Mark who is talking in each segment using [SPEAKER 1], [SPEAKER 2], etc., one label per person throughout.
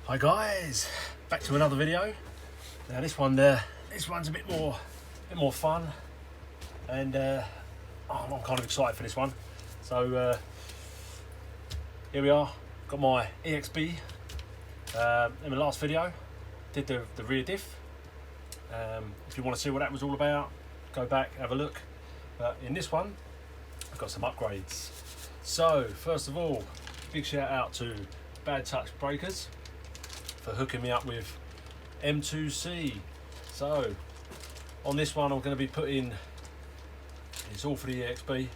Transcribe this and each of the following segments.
[SPEAKER 1] Hi guys, back to another video. Now this one's a bit more fun, and I'm kind of excited for this one. So here we are. Got my EXB. In the last video, did the rear diff. If you want to see what that was all about, go back, have a look. But in this one, I've got some upgrades. So first of all, big shout out to Bad Touch Breakers for hooking me up with M2C. So on this one, I'm going to be putting, it's all for the EXB.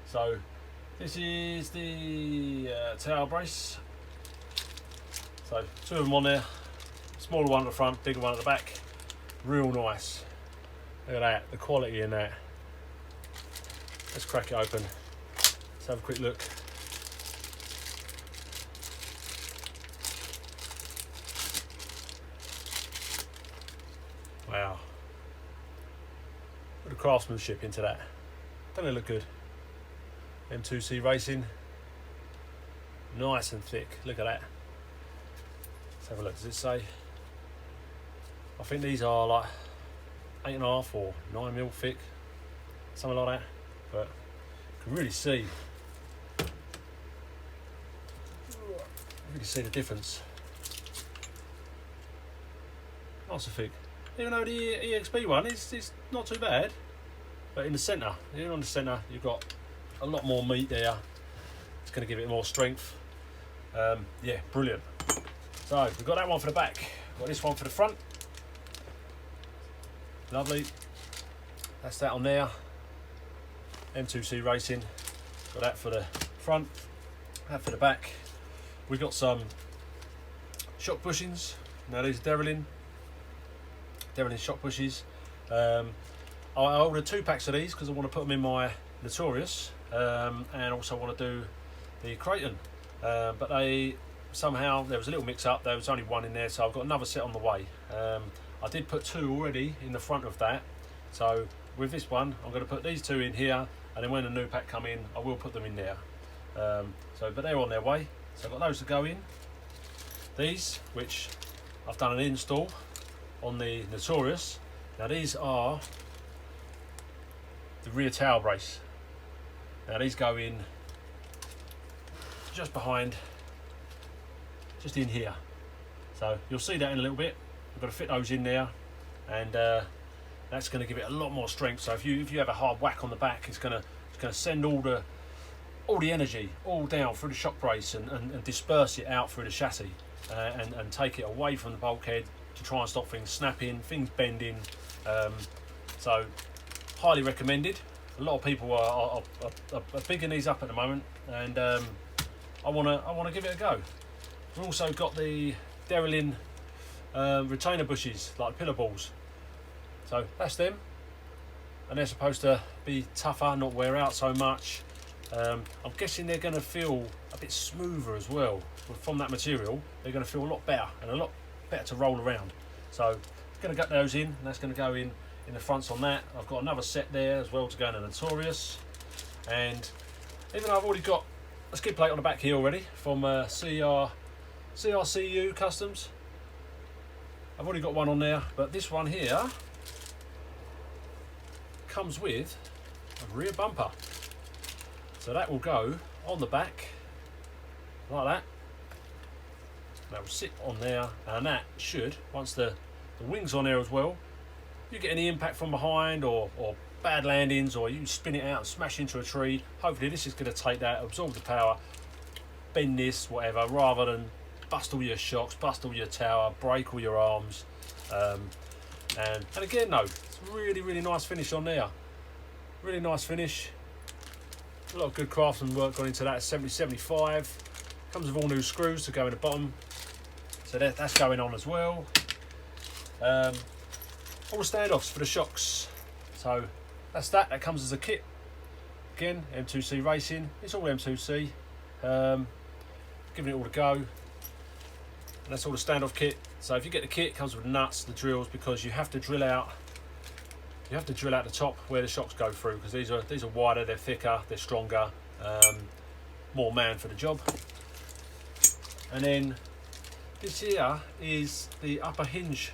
[SPEAKER 1] So this is the tower brace. So two of them on there, smaller one at the front, bigger one at the back. Real nice. Look at that, the quality in that. Let's crack it open. Let's have a quick look. Wow. Put the craftsmanship into that. Don't it look good? M2C Racing. Nice and thick. Look at that. Let's have a look. Does it say? I think these are like 8.5 or 9mm thick. Something like that. But you can really see. The difference. Not so thick. Even though the EXB one is not too bad, but in the centre, here on the centre, you've got a lot more meat there. It's going to give it more strength. Yeah, brilliant. So we've got that one for the back. Got this one for the front. Lovely. That's that on there. M2C Racing. Got that for the front. That for the back. We've got some shock bushings. Now these are Derrelin shock bushes. I ordered 2 packs of these because I want to put them in my Notorious, and also want to do the Kraton. But somehow there was a little mix up. There was only one in there, so I've got another set on the way. I did put 2 already in the front of that. So with this one, I'm going to put these 2 in here, and then when the new pack come in, I will put them in there. But they're on their way. So I've got those to go in. These, which I've done an install on the Notorious. Now these are the rear tower brace. Now these go in just behind, just in here. So you'll see that in a little bit. I've got to fit those in there, and that's going to give it a lot more strength. So if you have a hard whack on the back, it's going to send all the energy all down through the shock brace and disperse it out through the chassis, and take it away from the bulkhead to try and stop things snapping, things bending. So highly recommended. A lot of people are bigging these up at the moment, and I want to give it a go. We've also got the Derrelin retainer bushes, like pillar balls. So that's them, and they're supposed to be tougher, not wear out so much. I'm guessing they're going to feel a bit smoother as well. From that material, they're going to feel a lot better and a lot better to roll around. So I'm going to get those in, and that's going to go in the fronts on that. I've got another set there as well to go in the Notorious, and even though I've already got a skid plate on the back here already from CRCU Customs, I've already got one on there, but this one here comes with a rear bumper. So that will go on the back like that. That will sit on there, and that should, once the wings on there as well, you get any impact from behind or bad landings, or you spin it out and smash into a tree, hopefully this is going to take that, absorb the power, bend this, whatever, rather than bust all your shocks, bust all your tower, break all your arms. And again, no, it's really, really nice finish on there. Really nice finish. A lot of good craftsman work gone into that. 70/75. Comes with all new screws to go in the bottom. So that's going on as well. All the standoffs for the shocks. So that's that. That comes as a kit. Again, M2C Racing. It's all M2C. Giving it all a go. And that's all the standoff kit. So if you get the kit, it comes with nuts, the drills, because you have to drill out. You have to drill out the top where the shocks go through, because these are wider, they're thicker, they're stronger, more man for the job. And then This here is the upper hinge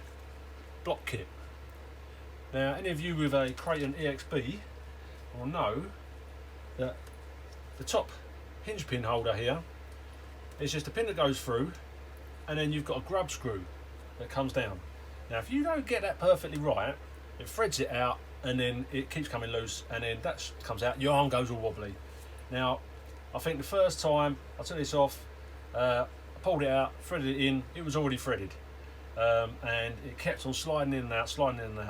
[SPEAKER 1] block kit. Now, any of you with a Kraton EXB will know that the top hinge pin holder here is just a pin that goes through, and then you've got a grub screw that comes down. Now, if you don't get that perfectly right, it threads it out, and then it keeps coming loose, and then that comes out, your arm goes all wobbly. Now, I think the first time I took this off, I pulled it out, threaded it in, it was already threaded. And it kept on sliding in and out,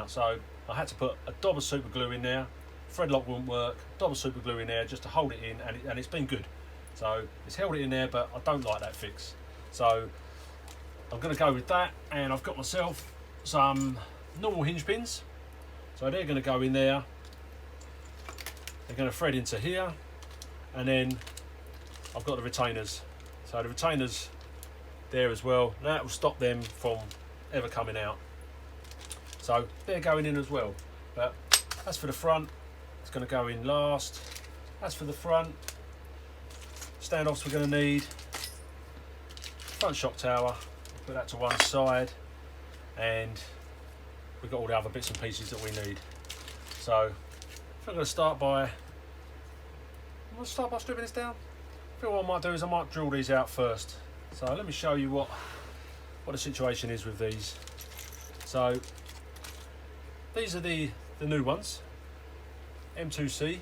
[SPEAKER 1] so I had to put a dob of super glue in there. Thread lock wouldn't work, dob of super glue in there just to hold it in, and it's been good. So it's held it in there, but I don't like that fix. So I'm going to go with that, and I've got myself some normal hinge pins. So they're going to go in there, they're going to thread into here, and then I've got the retainers. So the retainers there as well, that will stop them from ever coming out. So they're going in as well. But as for the front, it's going to go in last. As for the front, standoffs we're going to need, front shock tower, put that to one side, and we've got all the other bits and pieces that we need. So I'm going to start by stripping this down. I think what I might do is I might drill these out first. So let me show you what the situation is with these. So these are the new ones, M2C,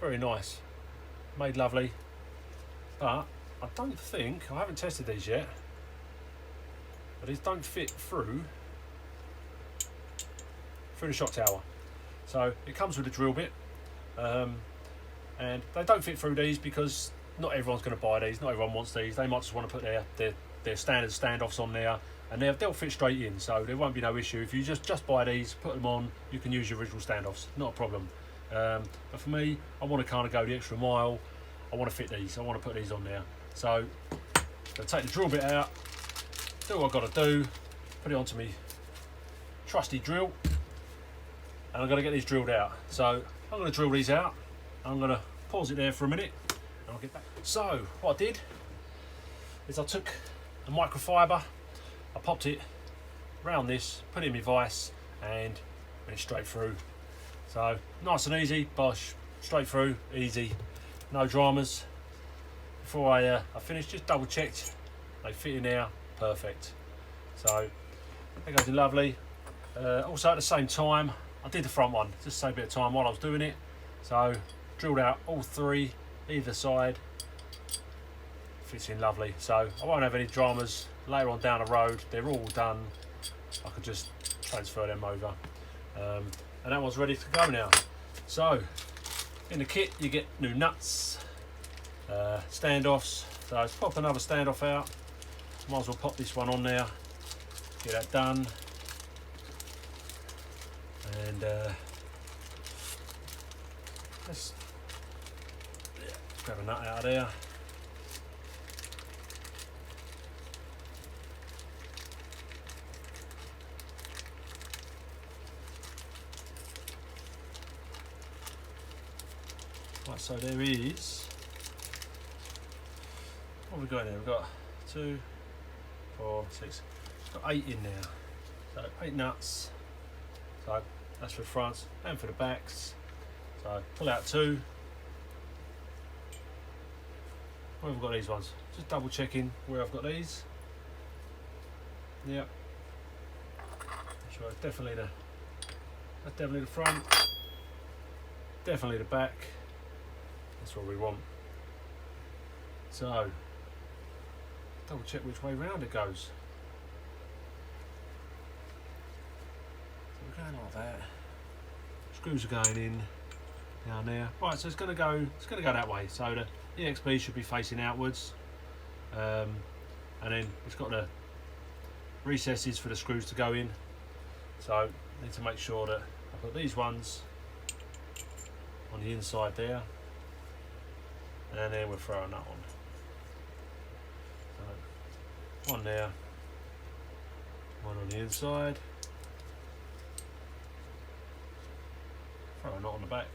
[SPEAKER 1] very nice, made lovely, but I don't think, I haven't tested these yet, but these don't fit through the shock tower. So it comes with a drill bit, and they don't fit through these because not everyone's going to buy these, not everyone wants these. They might just want to put their standard standoffs on there, and they'll fit straight in, so there won't be no issue. If you just buy these, put them on, you can use your original standoffs, not a problem. But for me, I want to kind of go the extra mile. I want to fit these, I want to put these on there. So I'm going to take the drill bit out, do what I've got to do, put it onto me trusty drill, and I'm going to get these drilled out. So I'm going to drill these out, I'm going to pause it there for a minute, and I'll get back. So what I did is I took a microfiber, I popped it around this, put it in my vise, and went straight through. So nice and easy, bosh, straight through, easy, no dramas. Before I finished, just double checked they fit in there, perfect. So that goes in lovely. Also at the same time, I did the front one, just to save a bit of time while I was doing it. So drilled out all three, either side, fits in lovely. So I won't have any dramas later on down the road, they're all done. I could just transfer them over. And that one's ready to go now. So in the kit you get new nuts, standoffs. So let's pop another standoff out. Might as well pop this one on there, get that done. And let's grab a nut out of there. Right, so there is, what have we got in there? We've got 2, 4, 6, we've got 8 in there. So 8 nuts. So that's for the fronts and for the backs. So pull out 2. Where have we got these ones? Just double checking where I've got these. Yep. Sure, that's definitely the front. Definitely the back. That's what we want. So double check which way round it goes. So we're going like that. Screws are going in down there. Right, so it's going to go that way. So the EXB should be facing outwards, and then it's got the recesses for the screws to go in. So I need to make sure that I put these ones on the inside there, and then we're throwing that on. So one there, one on the inside, throw a knot on the back.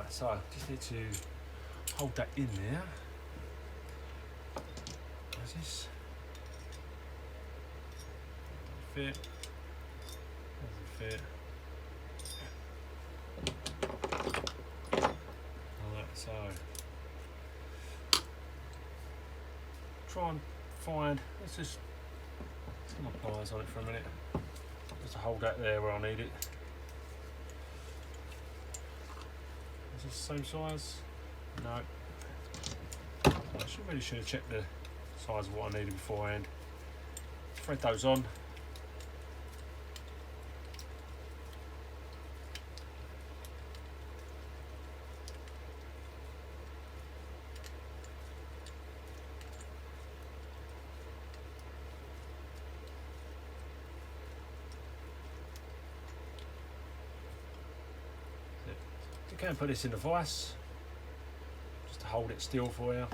[SPEAKER 1] Right, so just need to hold that in there. How's this? Fit. Doesn't fit. Alright, so try and find, let's just put my pliers on it for a minute, just to hold that there where I need it. Is this the same size? No. I should have checked the size of what I needed beforehand. Thread those on. You can put this in the vise just to hold it still for you.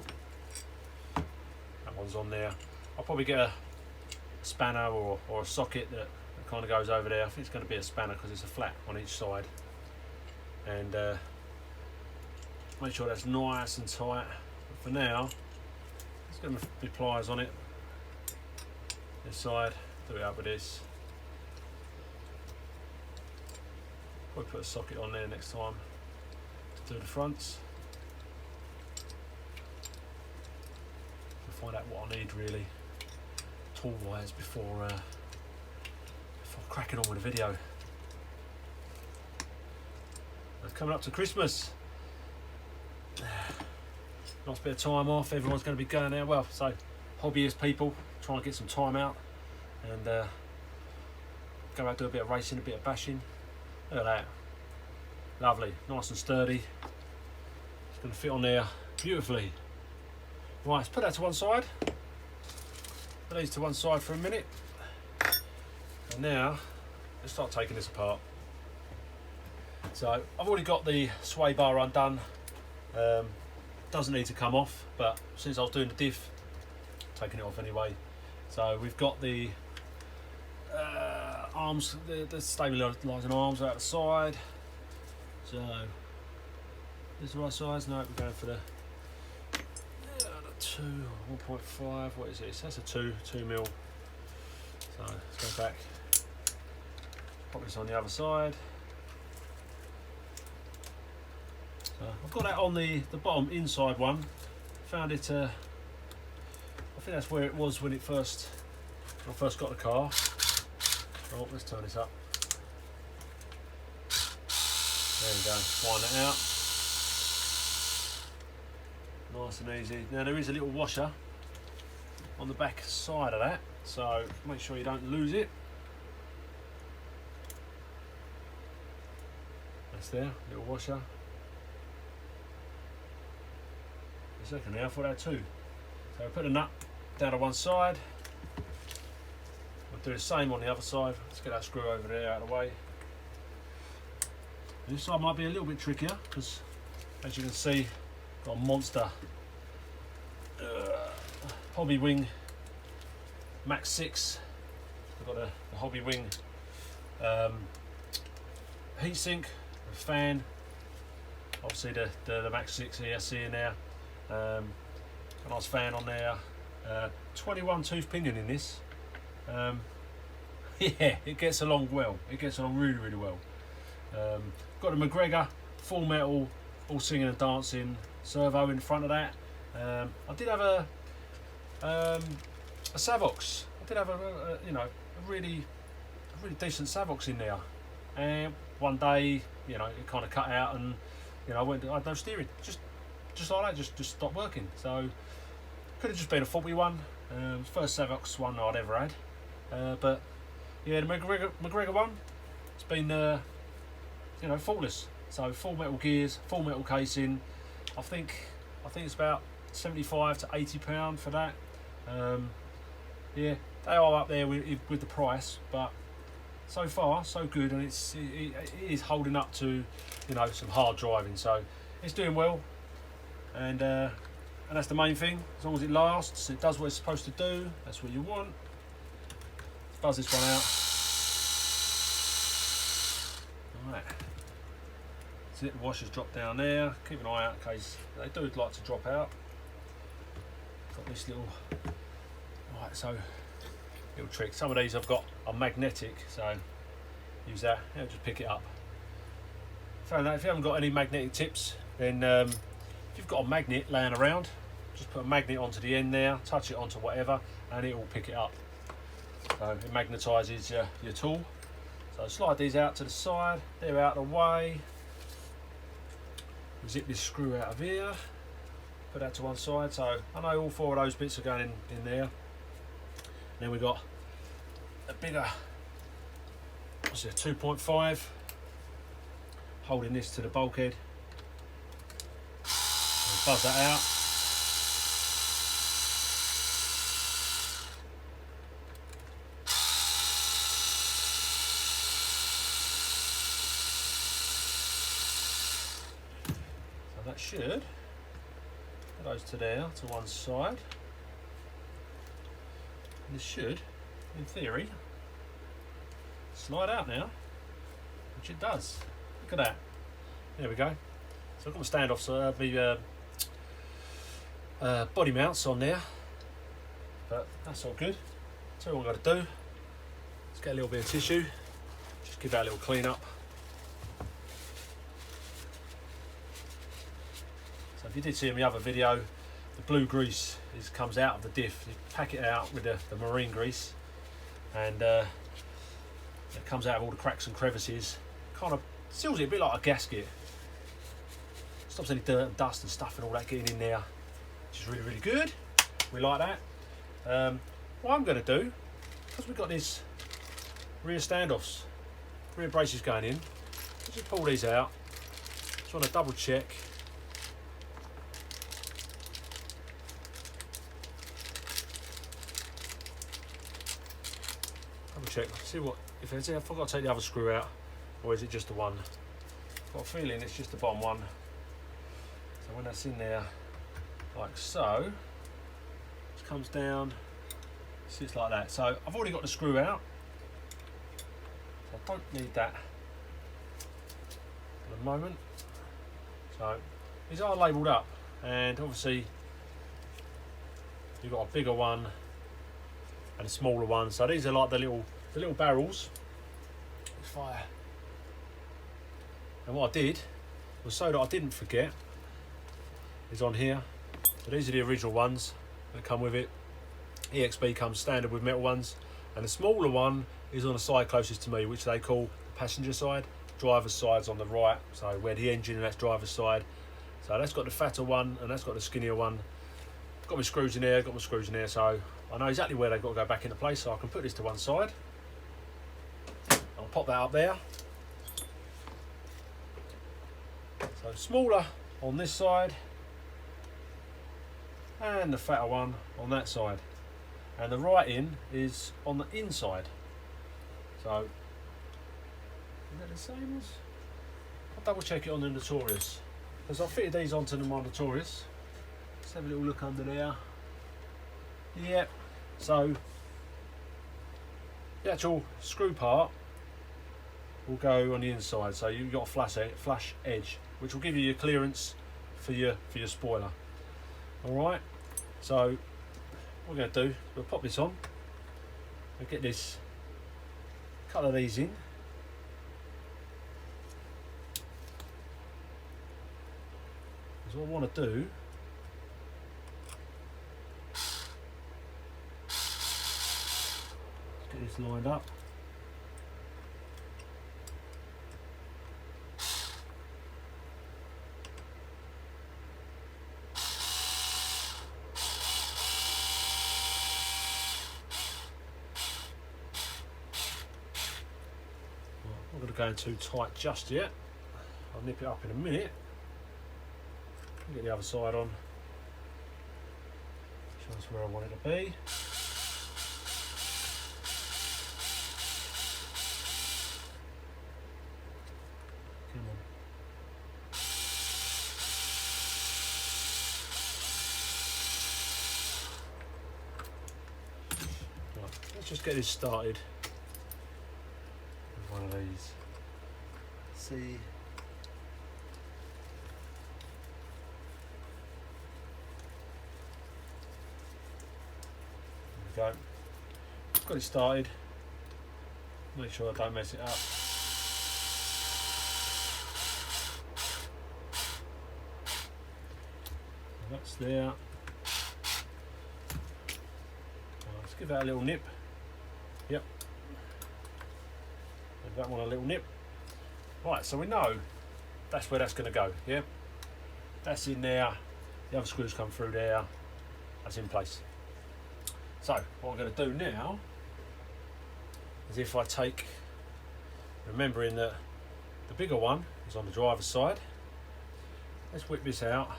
[SPEAKER 1] That one's on there. I'll probably get a spanner or a socket that kind of goes over there. I think it's going to be a spanner because it's a flat on each side. And make sure that's nice and tight. But for now, there's going to be pliers on it. This side, do it up with this. Probably put a socket on there next time to do the fronts. Find out what I need really, tool wise, before cracking on with the video. Coming up to Christmas, nice bit of time off. Everyone's going to be going out. Well, so hobbyist people trying to get some time out and go out, do a bit of racing, a bit of bashing. Look at that, lovely, nice and sturdy. It's going to fit on there beautifully. Right, let's put that to one side. Put these to one side for a minute. And now, let's start taking this apart. So, I've already got the sway bar undone. Doesn't need to come off, but since I was doing the diff, taking it off anyway. So, we've got the arms, the stabilising arms out the side. So, this is the right size. No, we're going for the 1.5, what is this? That's a 2 mil. So let's go back, pop this on the other side. So I've got that on the bottom inside one. Found it, I think that's where it was when I first got the car. Oh, let's turn this up. There we go, find it out. Nice and easy. Now there is a little washer on the back side of that, so make sure you don't lose it. That's there, little washer. A second now, I thought that too. So I'll put the nut down to one side. We'll do the same on the other side. Let's get that screw over there out of the way. This side might be a little bit trickier because, as you can see, got a monster Hobby Wing Max 6. I've got the Hobby Wing heatsink, a fan, obviously the Max 6 ESC in there, a nice fan on there, 21 tooth pinion in this. Yeah, it gets along well, it gets along really well. Got the McGregor full metal, all singing and dancing servo in front of that. I did have a Savox. I did have a really decent Savox in there, and one day it kind of cut out, and I had no steering, just like that, just stopped working. So could have just been a faulty one. First Savox one I'd ever had, but yeah, the McGregor one, it's been faultless. So full metal gears, full metal casing. I think it's about 75 to 80 pound for that. Yeah, they are up there with the price, but so far so good, and it is holding up to some hard driving. So it's doing well, and that's the main thing. As long as it lasts, it does what it's supposed to do. That's what you want. Let's buzz this one out. All right. So the washers drop down there. Keep an eye out in case they do like to drop out. Got this little, right, so little trick. Some of these I've got are magnetic, so use that. It'll just pick it up. Found that if you haven't got any magnetic tips, then if you've got a magnet laying around, just put a magnet onto the end there, touch it onto whatever, and it will pick it up. So it magnetises your tool. So slide these out to the side, they're out of the way. Zip this screw out of here, put that to one side. So I know all four of those bits are going in there. And then we've got a bigger, what's it, 2.5, holding this to the bulkhead. Buzz that out. So that should put those to there, to one side. And this should, in theory, slide out now, which it does. Look at that. There we go. So I've got my standoffs, so body mounts on there, but that's all good. So all I've got to do is get a little bit of tissue, just give that a little clean up. So if you did see in the other video, the blue grease comes out of the diff. You pack it out with the marine grease, and it comes out of all the cracks and crevices, kind of seals it a bit like a gasket. Stops any dirt and dust and stuff and all that getting in there, which is really, really good. We like that. What I'm going to do, because we've got these rear standoffs, rear braces going in, let's just pull these out. Just want to double check. Double check, see what, if I forgot to take the other screw out, or is it just the one? I've got a feeling it's just the bottom one. So when that's in there, like so, it comes down, sits like that. So I've already got the screw out, so I don't need that at the moment. So these are labelled up, and obviously you've got a bigger one and a smaller one. So these are like the little barrels. Fire. And what I did was, so that I didn't forget, is on here. So these are the original ones that come with it. EXB comes standard with metal ones, and the smaller one is on the side closest to me, which they call the passenger side. Driver's side's on the right, so where the engine, and that's driver's side. So that's got the fatter one, and that's got the skinnier one. Got my screws in there, so I know exactly where they've got to go back into place, so I can put this to one side. I'll pop that up there. So smaller on this side, and the fatter one on that side, and the writing is on the inside. So is that the same as? I'll double check it on the Notorious, because I fitted these onto the Notorious. Let's have a little look under there. Yeah, so the actual screw part will go on the inside, so you've got a flash edge, which will give you your clearance for your spoiler. Alright, so what we're going to do, we'll pop this on, we'll get this, a couple of these in. Because what I want to do, let's get this lined up. I'm not going to go in too tight just yet. I'll nip it up in a minute. Get the other side on. Show us where I want it to be. Come on. Right, let's just get this started. One of these. See, go. Got it started. Make sure I don't mess it up. That's there. Let's give that a little nip. Yep. Give that one a little nip. Right, so we know that's where that's going to go. Yeah. That's in there. The other screws come through there. That's in place. So what I'm going to do now is, if I take, remembering that the bigger one is on the driver's side, let's whip this out,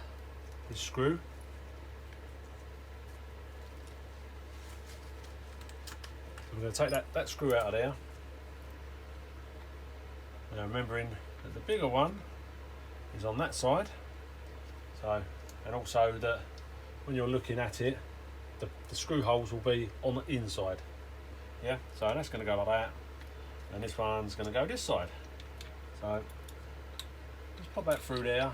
[SPEAKER 1] this screw. I'm going to take that screw out of there. Now remembering that the bigger one is on that side, so, and also that when you're looking at it, the screw holes will be on the inside. Yeah, so that's going to go like that, and this one's going to go this side. So just pop that through there.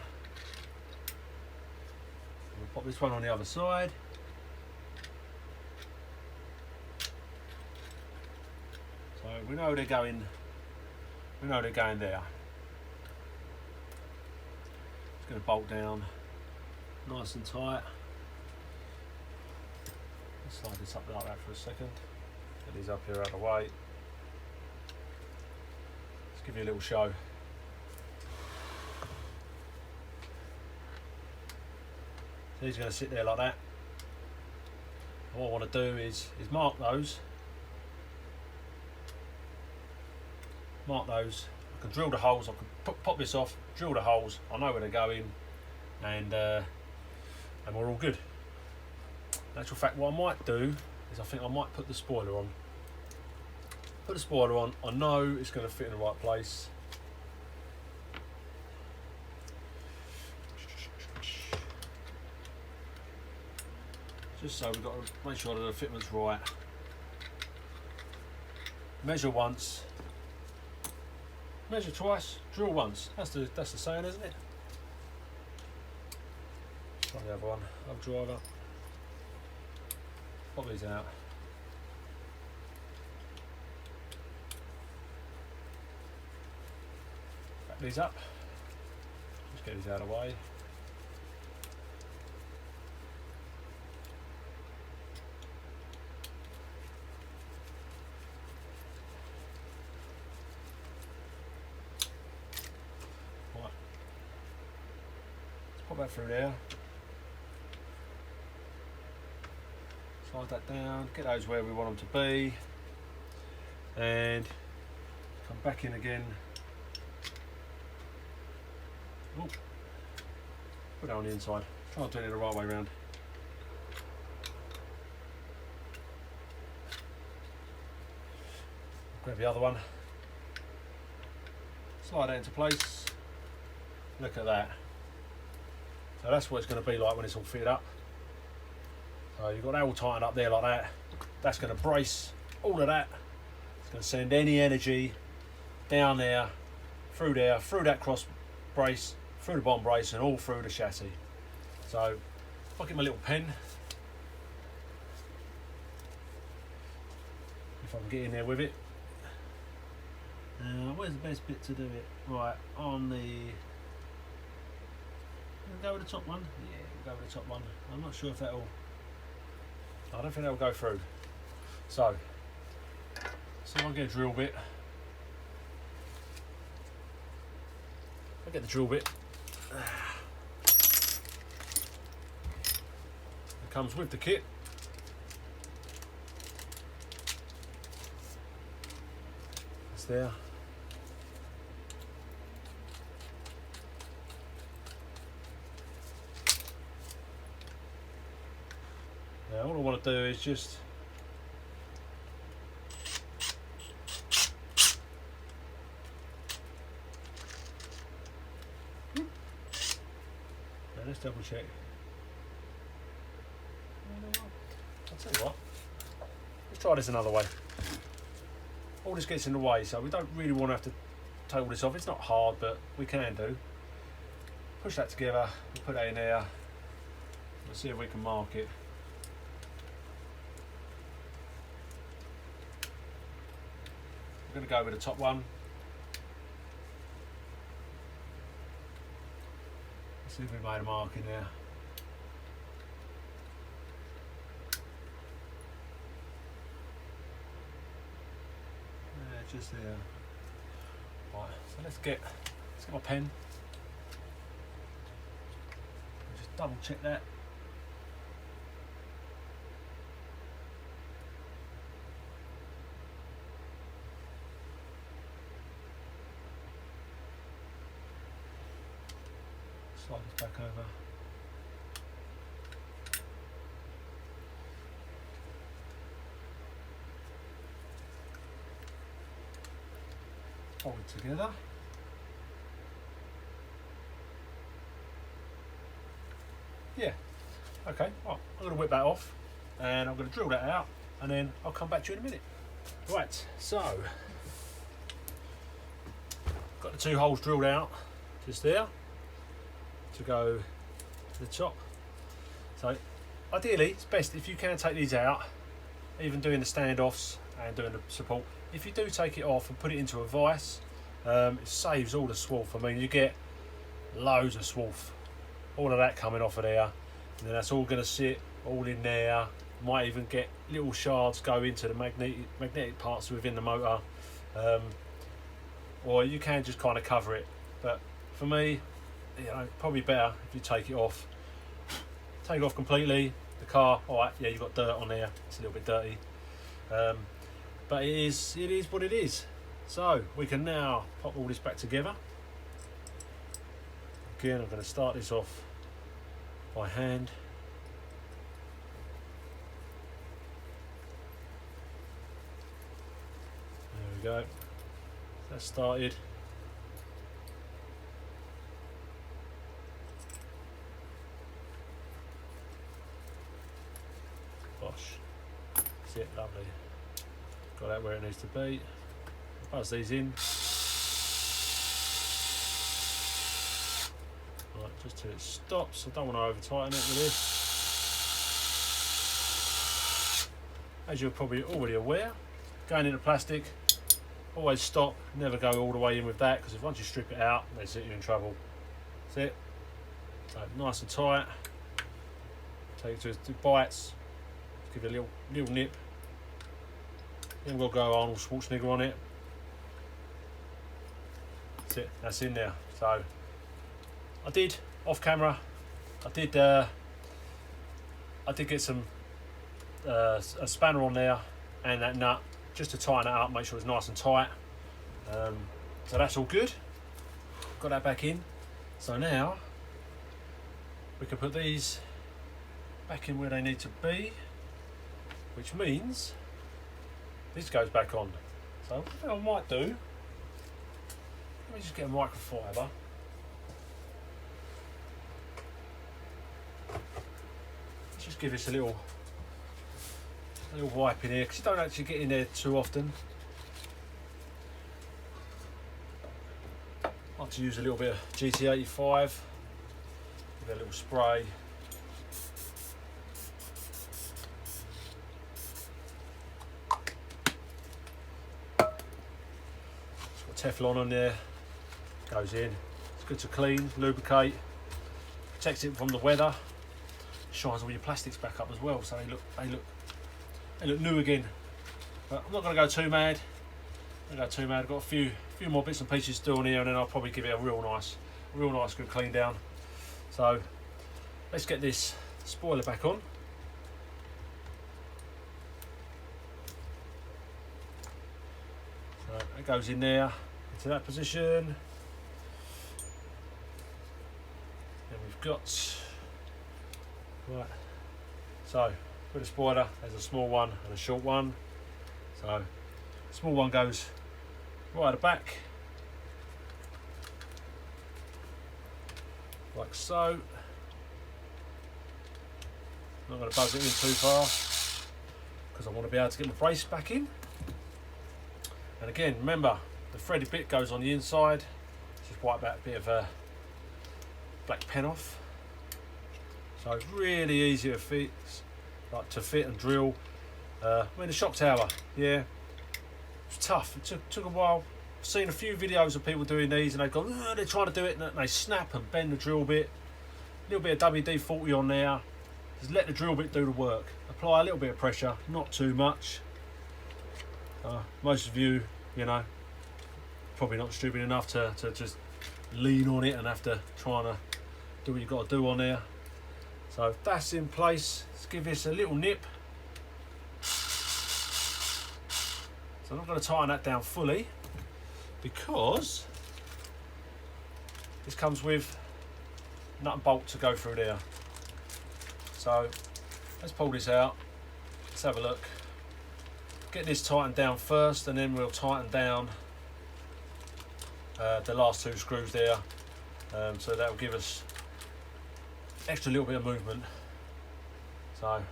[SPEAKER 1] We'll pop this one on the other side. So we know they're going. We know they're going there. It's going to bolt down nice and tight. Let's slide this up like that for a second. Get these up here out of the way. Let's give you a little show. So he's going to sit there like that. And what I want to do is mark those. Mark those. I can drill the holes. I can pop this off, drill the holes. I know where they're going, and we're all good. In actual fact, what I might do is I think I might put the spoiler on. Put the spoiler on. I know it's going to fit in the right place. Just so we've got to make sure that the fitment's right. Measure once. Measure twice, drill once. That's the saying, isn't it? Try the other one. Other driver. Pop these out. Back these up. Just get these out of the way. Pop that through there. Slide that down, get those where we want them to be, and come back in again. Ooh. Put that on the inside. Try and do it the right way around. Grab the other one. Slide that into place. Look at that. So that's what it's going to be like when it's all fitted up. So you've got that all tightened up there like that. That's going to brace all of that. It's going to send any energy down there, through that cross brace, through the bottom brace, and all through the chassis. So if I get my little pen, if I can get in there with it. Where's the best bit to do it? Right, on the... We'll go with the top one. Yeah, we'll go with the top one. I'm not sure if that'll... I don't think that'll go through. So I'll get a drill bit. I'll get the drill bit. It comes with the kit. It's there. Now all I want to do is just let's double check. I'll tell you what, let's try this another way. All this gets in the way, so we don't really want to have to take all this off. It's not hard, but we can do. Push that together, we'll put that in there. Let's see if we can mark it. we're going to go with the top one. Let's see if we made a mark in there. Yeah, just there. Right, so let's get my pen. Just double check that. Slide this back over. Hold it together. Yeah, okay, well, I'm going to whip that off and I'm going to drill that out and then I'll come back to you in a minute. Right, so got the 2 holes drilled out just there to go to the top. So ideally it's best if you can take these out, even doing the standoffs and doing the support. If you do take it off and put it into a vise, it saves all the swarf. I mean, you get loads of swarf, all of that coming off of there, and then that's all going to sit all in there. Might even get little shards go into the magnetic parts within the motor, or you can just kind of cover it. But for me, you know, probably better if you take it off. Take it off completely. The car, all right, yeah, you've got dirt on there. It's a little bit dirty, but it is what it is. So we can now pop all this back together. Again, I'm going to start this off by hand. There we go. That's started. Gosh, that's it, lovely. Got that where it needs to be. Buzz these in. Right, just till it stops. I don't want to over tighten it with this. As you're probably already aware, going into plastic, always stop, never go all the way in with that, because once you strip it out, that's it, you're in trouble. That's it. So nice and tight. Take it to its bites. Give it a little nip. You haven't got to go Arnold Schwarzenegger on it. That's it. That's in there. So I did off camera. I did get some a spanner on there and that nut just to tighten it up, make sure it's nice and tight. So that's all good. Got that back in. So now we can put these back in where they need to be, which means this goes back on. So what I might do, let me just get a microfiber. Let's just give this a little wipe in here, because you don't actually get in there too often. I like to use a little bit of GT85, give it a little spray. Teflon on there, goes in. It's good to clean, lubricate, protects it from the weather, shines all your plastics back up as well, so they look new again. But I'm not going to go too mad. I've got a few more bits and pieces to do on here, and then I'll probably give it a real nice good clean down. So let's get this spoiler back on. So it goes in there, into that position. Then we've got, right, so with a spoiler, there's a small one and a short one. So the small one goes right at the back, like so. I'm not going to buzz it in too far, because I want to be able to get my brace back in. And again, remember, the threaded bit goes on the inside. Just wipe that bit of black pen off. So it's really easy to fit and drill. I mean, the shock tower, yeah, It's tough. It took a while. I've seen a few videos of people doing these and they've gone, oh, they're trying to do it and they snap and bend the drill bit. A little bit of WD-40 on there. Just let the drill bit do the work. Apply a little bit of pressure, not too much. Most of you, you know, probably not stupid enough to just lean on it and have to try and do what you've got to do on there. So if that's in place, let's give this a little nip. So I'm not going to tighten that down fully because this comes with nut and bolt to go through there. So let's pull this out, let's have a look. Get this tightened down first and then we'll tighten down the last 2 screws there. So that will give us extra little bit of movement. So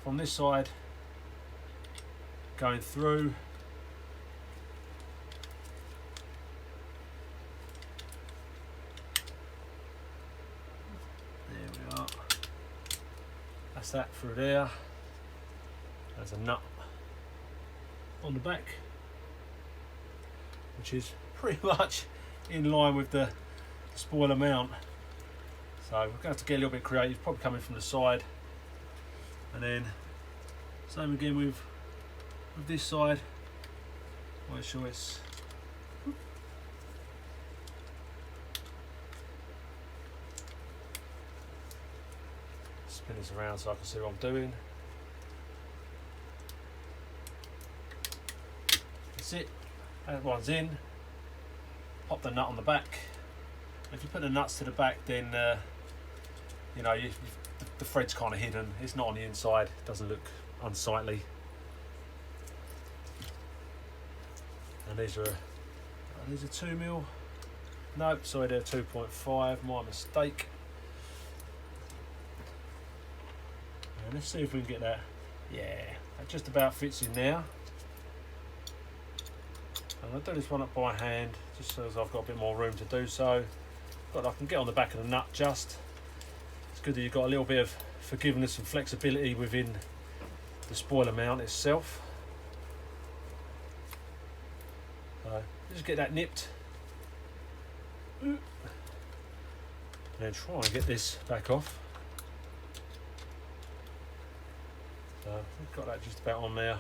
[SPEAKER 1] from this side going through, there we are, that's that through there. There's a nut on the back which is pretty much in line with the spoiler mount. So we're going to have to get a little bit creative, probably coming from the side. And then same again with this side. Make sure it's spin this around so I can see what I'm doing. That's it. That one's in. Pop the nut on the back. If you put the nuts to the back, then you know the thread's kind of hidden. It's not on the inside. It doesn't look unsightly. And these are 2mm. No, sorry, they're 2.5. My mistake. And let's see if we can get that. Yeah, that just about fits in there. And I'll do this one up by hand, just so as I've got a bit more room to do so. But I can get on the back of the nut just. It's good that you've got a little bit of forgiveness and flexibility within the spoiler mount itself. So just get that nipped. And then try and get this back off. So we've got that just about on there.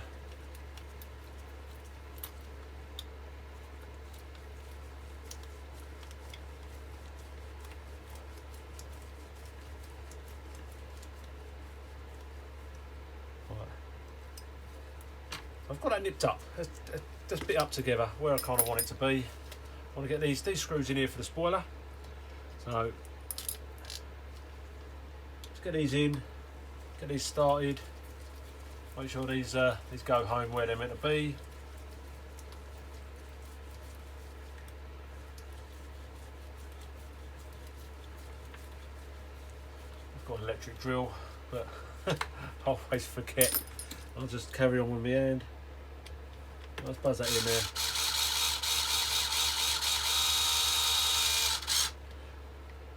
[SPEAKER 1] I've got that nipped up. Let's bit up together where I kind of want it to be. I want to get these screws in here for the spoiler. So let's get these in, get these started. Make sure these go home where they're meant to be. I've got an electric drill, but I always forget. I'll just carry on with my hand. Let's buzz that in there.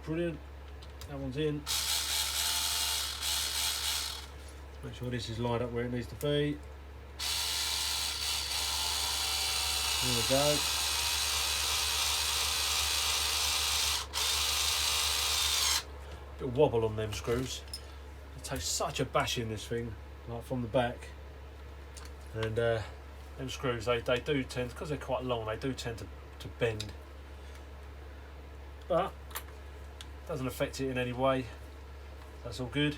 [SPEAKER 1] Brilliant. That one's in. Make sure this is lined up where it needs to be. There we go. Little wobble on them screws. It takes such a bashing, this thing, like from the back. And them screws, they do tend, because they're quite long, they do tend to bend. But it doesn't affect it in any way. That's all good.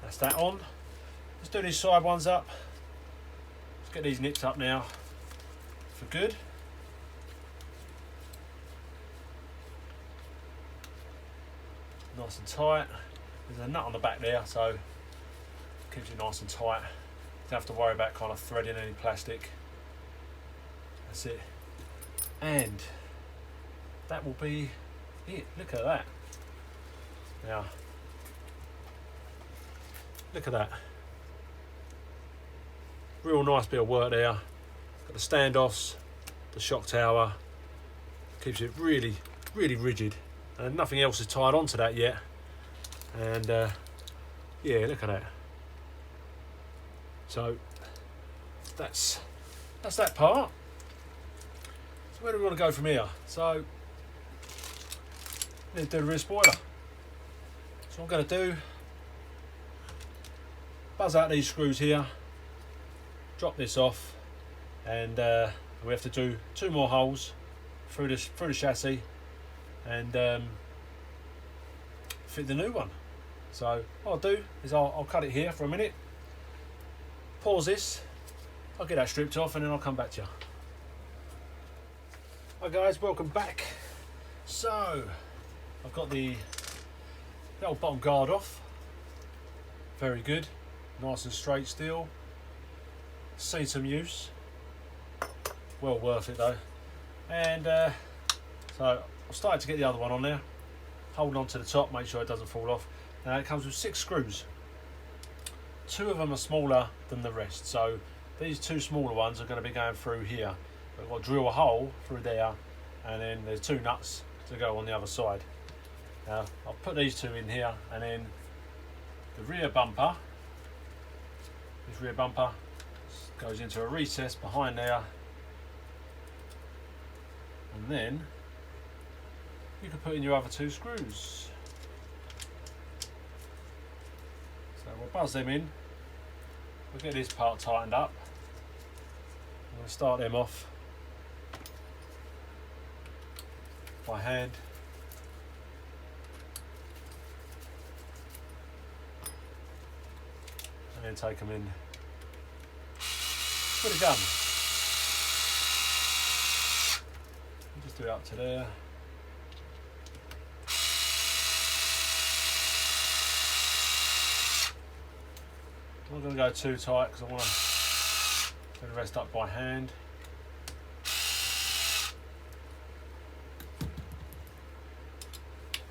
[SPEAKER 1] That's that on. Let's do these side ones up. Let's get these nipped up now for good. Nice and tight. There's a nut on the back there, so keeps it nice and tight. Don't have to worry about kind of threading any plastic. That's it. And that will be it. Look at that. Now, look at that. Real nice bit of work there. Got the standoffs, the shock tower. Keeps it really, really rigid. And nothing else is tied onto that yet. And yeah, look at that. So that's that's that part. So where do we want to go from here? So need to do the rear spoiler. So what I'm going to do, buzz out these screws here, drop this off, and we have to do 2 more holes through the chassis and fit the new one. So what I'll do is I'll cut it here for a minute, pause this, I'll get that stripped off, and then I'll come back to you. Hi guys, welcome back. So I've got the old bottom guard off, very good, nice and straight still, seen some use, well worth it though. And so I've started to get the other one on there, holding on to the top, make sure it doesn't fall off. Now it comes with 6 screws, 2 of them are smaller than the rest, so these 2 smaller ones are going to be going through here. I've got to drill a hole through there, and then there's 2 nuts to go on the other side. Now I'll put these 2 in here, and then the rear bumper, this rear bumper goes into a recess behind there, and then you can put in your other 2 screws. So we'll buzz them in, we'll get this part tightened up, we'll start them off by hand. And then take them in with a gun. Just do it up to there. I'm not going to go too tight because I want to do the rest up by hand.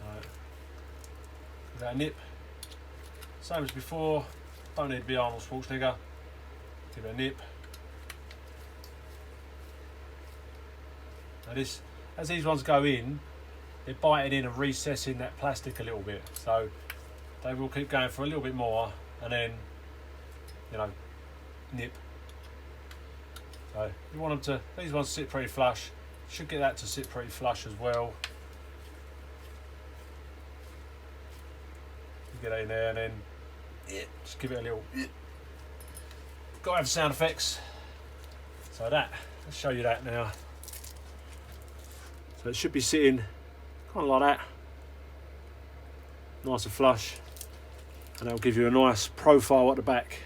[SPEAKER 1] Right. Give that a nip. Same as before, don't need to be Arnold Schwarzenegger. Give it a nip. Now this, as these ones go in, they're biting in and recessing that plastic a little bit, so they will keep going for a little bit more, and then, you know, nip. So you want them to, these ones sit pretty flush, should get that to sit pretty flush as well. You get that in there, and then just give it a little, got to have sound effects. So that, let's show you that now. So it should be sitting kind of like that, nice and flush, and that'll give you a nice profile at the back.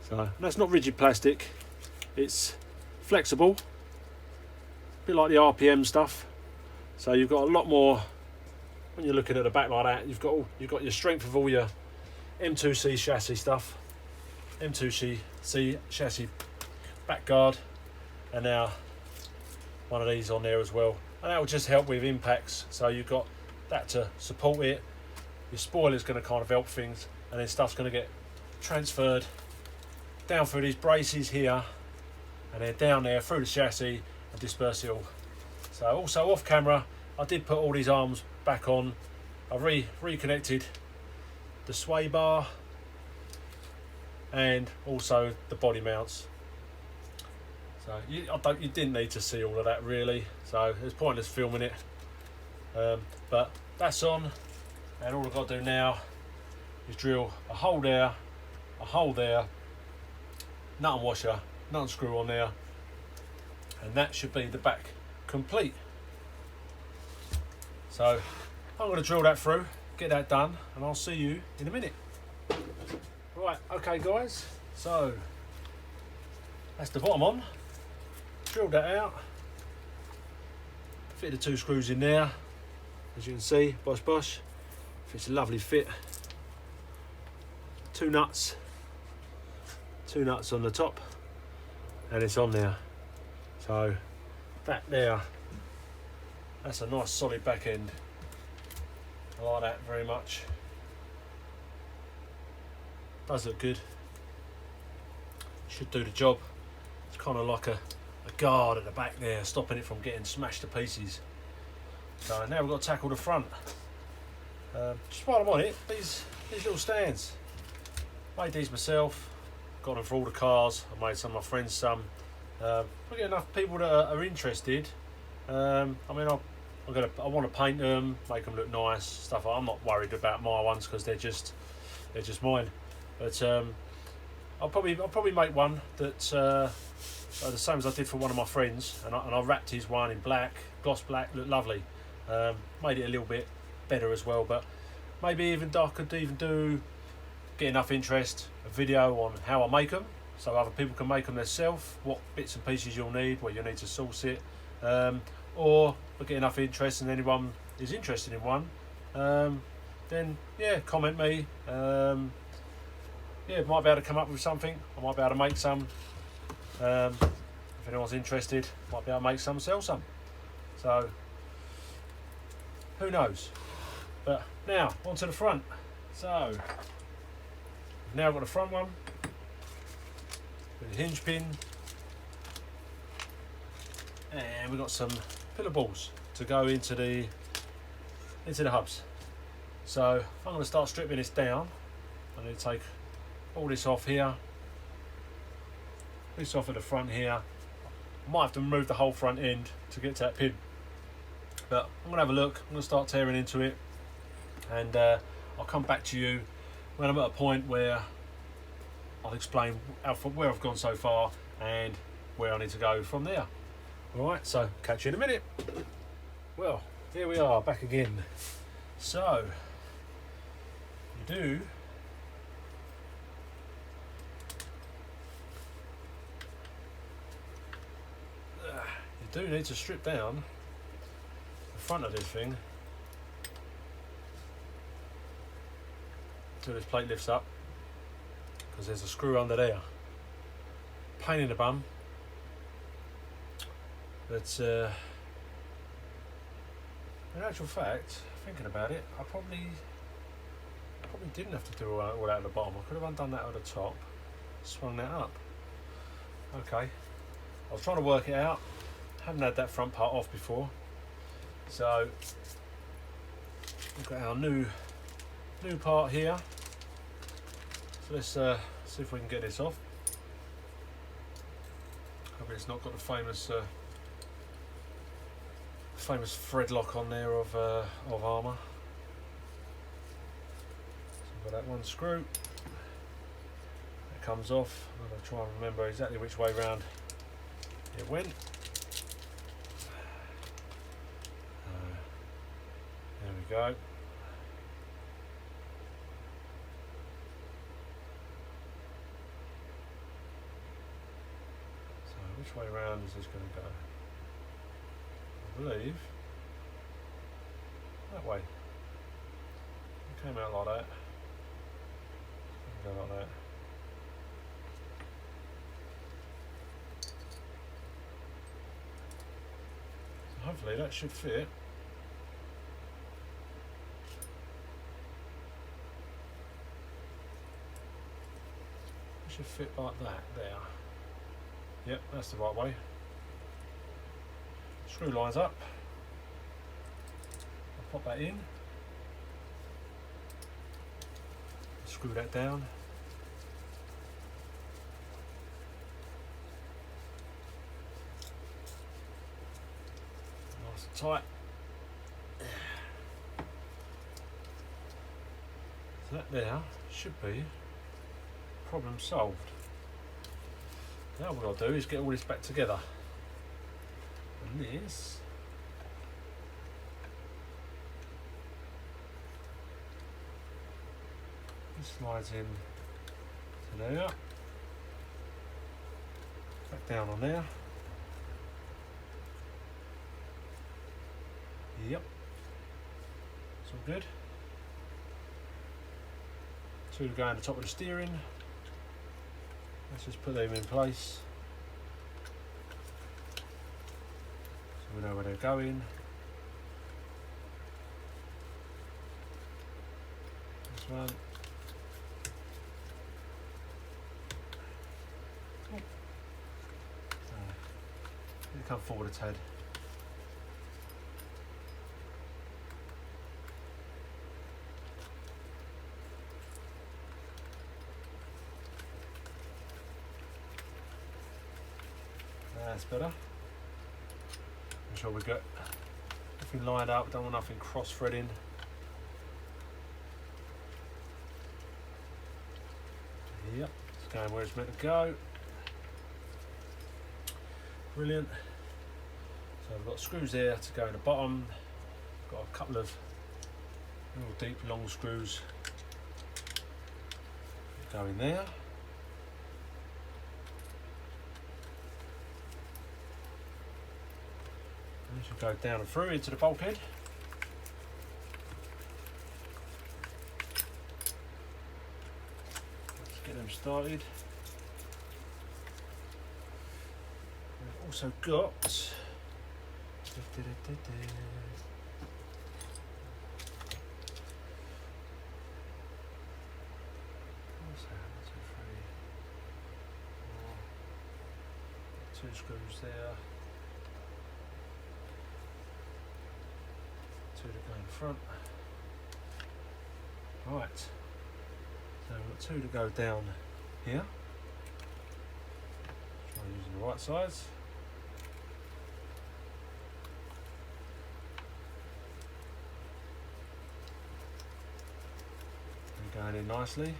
[SPEAKER 1] So that's not rigid plastic, it's flexible, a bit like the RPM stuff. So you've got a lot more when you're looking at the back like that. You've got your strength of all your M2C chassis stuff, M2C chassis back guard, and now one of these on there as well, and that will just help with impacts. So you've got that to support it. Your spoiler's going to kind of help things, and then stuff's going to get transferred down through these braces here, and then down there through the chassis and disperse it all. So also off camera, I did put all these arms back on. I reconnected the sway bar and also the body mounts. So you didn't need to see all of that really, so it's pointless filming it. But that's on, and all I've got to do now is drill a hole there, nut and washer, nut and screw on there, and that should be the back complete. So I'm going to drill that through, get that done, and I'll see you in a minute. Right, okay guys, so that's the bottom on. Drilled that out, fit the 2 screws in there, as you can see, bosh, fits a lovely fit. 2 nuts on the top, and it's on there. So that there, that's a nice solid back end. I like that very much. Does look good. Should do the job. It's kind of like a guard at the back there, stopping it from getting smashed to pieces. So now we've got to tackle the front. Just while I'm on it, these little stands. Made these myself. got them for all the cars. I made some of my friends some. I get enough people that are interested. I mean, I want to paint them, make them look nice, stuff. I'm not worried about my ones because they're just mine. But I'll probably make one that's the same as I did for one of my friends, and I wrapped his one in black, gloss black, looked lovely. Made it a little bit better as well, but maybe even I could even get enough interest, a video on how I make them, so other people can make them themselves, what bits and pieces you'll need, where you need to source it, or get enough interest and anyone is interested in one, then yeah, comment me. Yeah, might be able to come up with something. I might be able to make some. If anyone's interested, might be able to make some, sell some. So, who knows? But now, onto the front. So, we've now got the front one with the hinge pin, and we've got some pillar balls to go into the hubs. So, I'm going to start stripping this down. I need to take all this off here, this off at the front here. I might have to remove the whole front end to get to that pin, but I'm going to have a look. I'm going to start tearing into it, and I'll come back to you when I'm at a point where I'll explain where I've gone so far and where I need to go from there. Alright, so catch you in a minute. Well, here we are back again. So you do need to strip down the front of this thing until this plate lifts up, because there's a screw under there. Pain in the bum, but in actual fact, thinking about it, I probably didn't have to do all that at the bottom. I could have undone that at the top, swung that up. Okay, I was trying to work it out. Haven't had that front part off before, so we've got our new part here. So let's see if we can get this off. Hopefully it's not got the famous thread lock on there of armour. So we've got that one screw that comes off. I'm going to try and remember exactly which way round it went. There we go. So which way round is this going to go? I believe that way. It came out like that. Go like that. So hopefully that should fit. Should fit like that there. Yep, that's the right way. Screw lines up. I'll pop that in. Screw that down. Nice and tight. So that there should be problem solved. Now what I'll do is get all this back together, and this slides in to there, back down on there. Yep, it's all good. Two go on the top of the steering. Let's just put them in place so we know where they're going. This one. You come forward a tad. That's better. Make sure we get everything lined up, don't want nothing cross-threading. Yep, it's going where it's meant to go. Brilliant. So we've got screws there to go in the bottom. Got a couple of real deep long screws go in there. And should go down and through into the bulkhead. Let's get them started. We've also got two screws there, two to go in front. Right, so we've got two to go down here. Try using the right size. And going in nicely.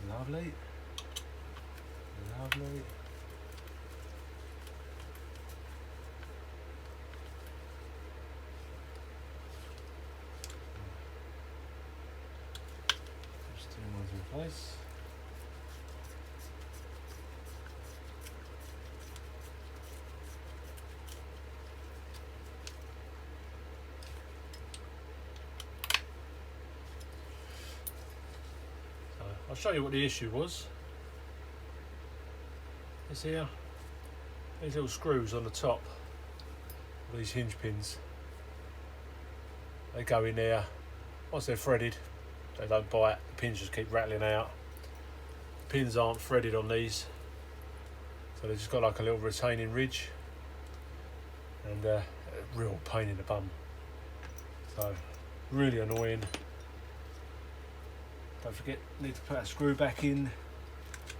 [SPEAKER 1] Lovely, lovely. Just 2 ones in place. I'll show you what the issue was. This here, these little screws on the top of these hinge pins, they go in there. Once they're threaded, they don't bite, the pins just keep rattling out. The pins aren't threaded on these, so they've just got like a little retaining ridge, and a real pain in the bum. So, really annoying. Don't forget, need to put a screw back in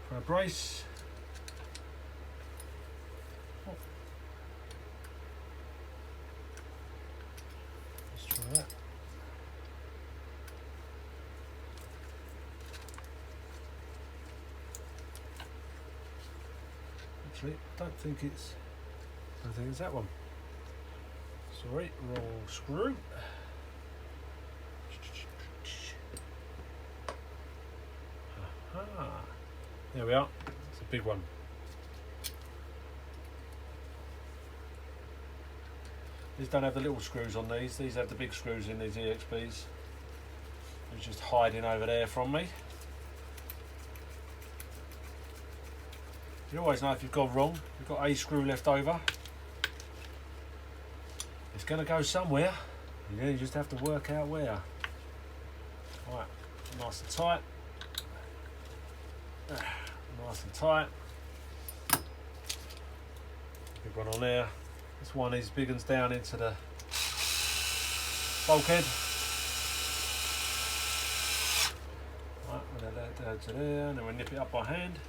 [SPEAKER 1] for a brace. Oh. Let's try that. Actually, don't think it's that one. Sorry, wrong screw. There we are, it's a big one. These don't have the little screws on these have the big screws in these EXPs. It's just hiding over there from me. You always know if you've gone wrong, you've got a screw left over. It's going to go somewhere, and then you just have to work out where. Right, nice and tight. Nice and tight. Big one on there. This one is big ones down into the bulkhead. Right, we'll let that down to there, and then we'll nip it up by hand.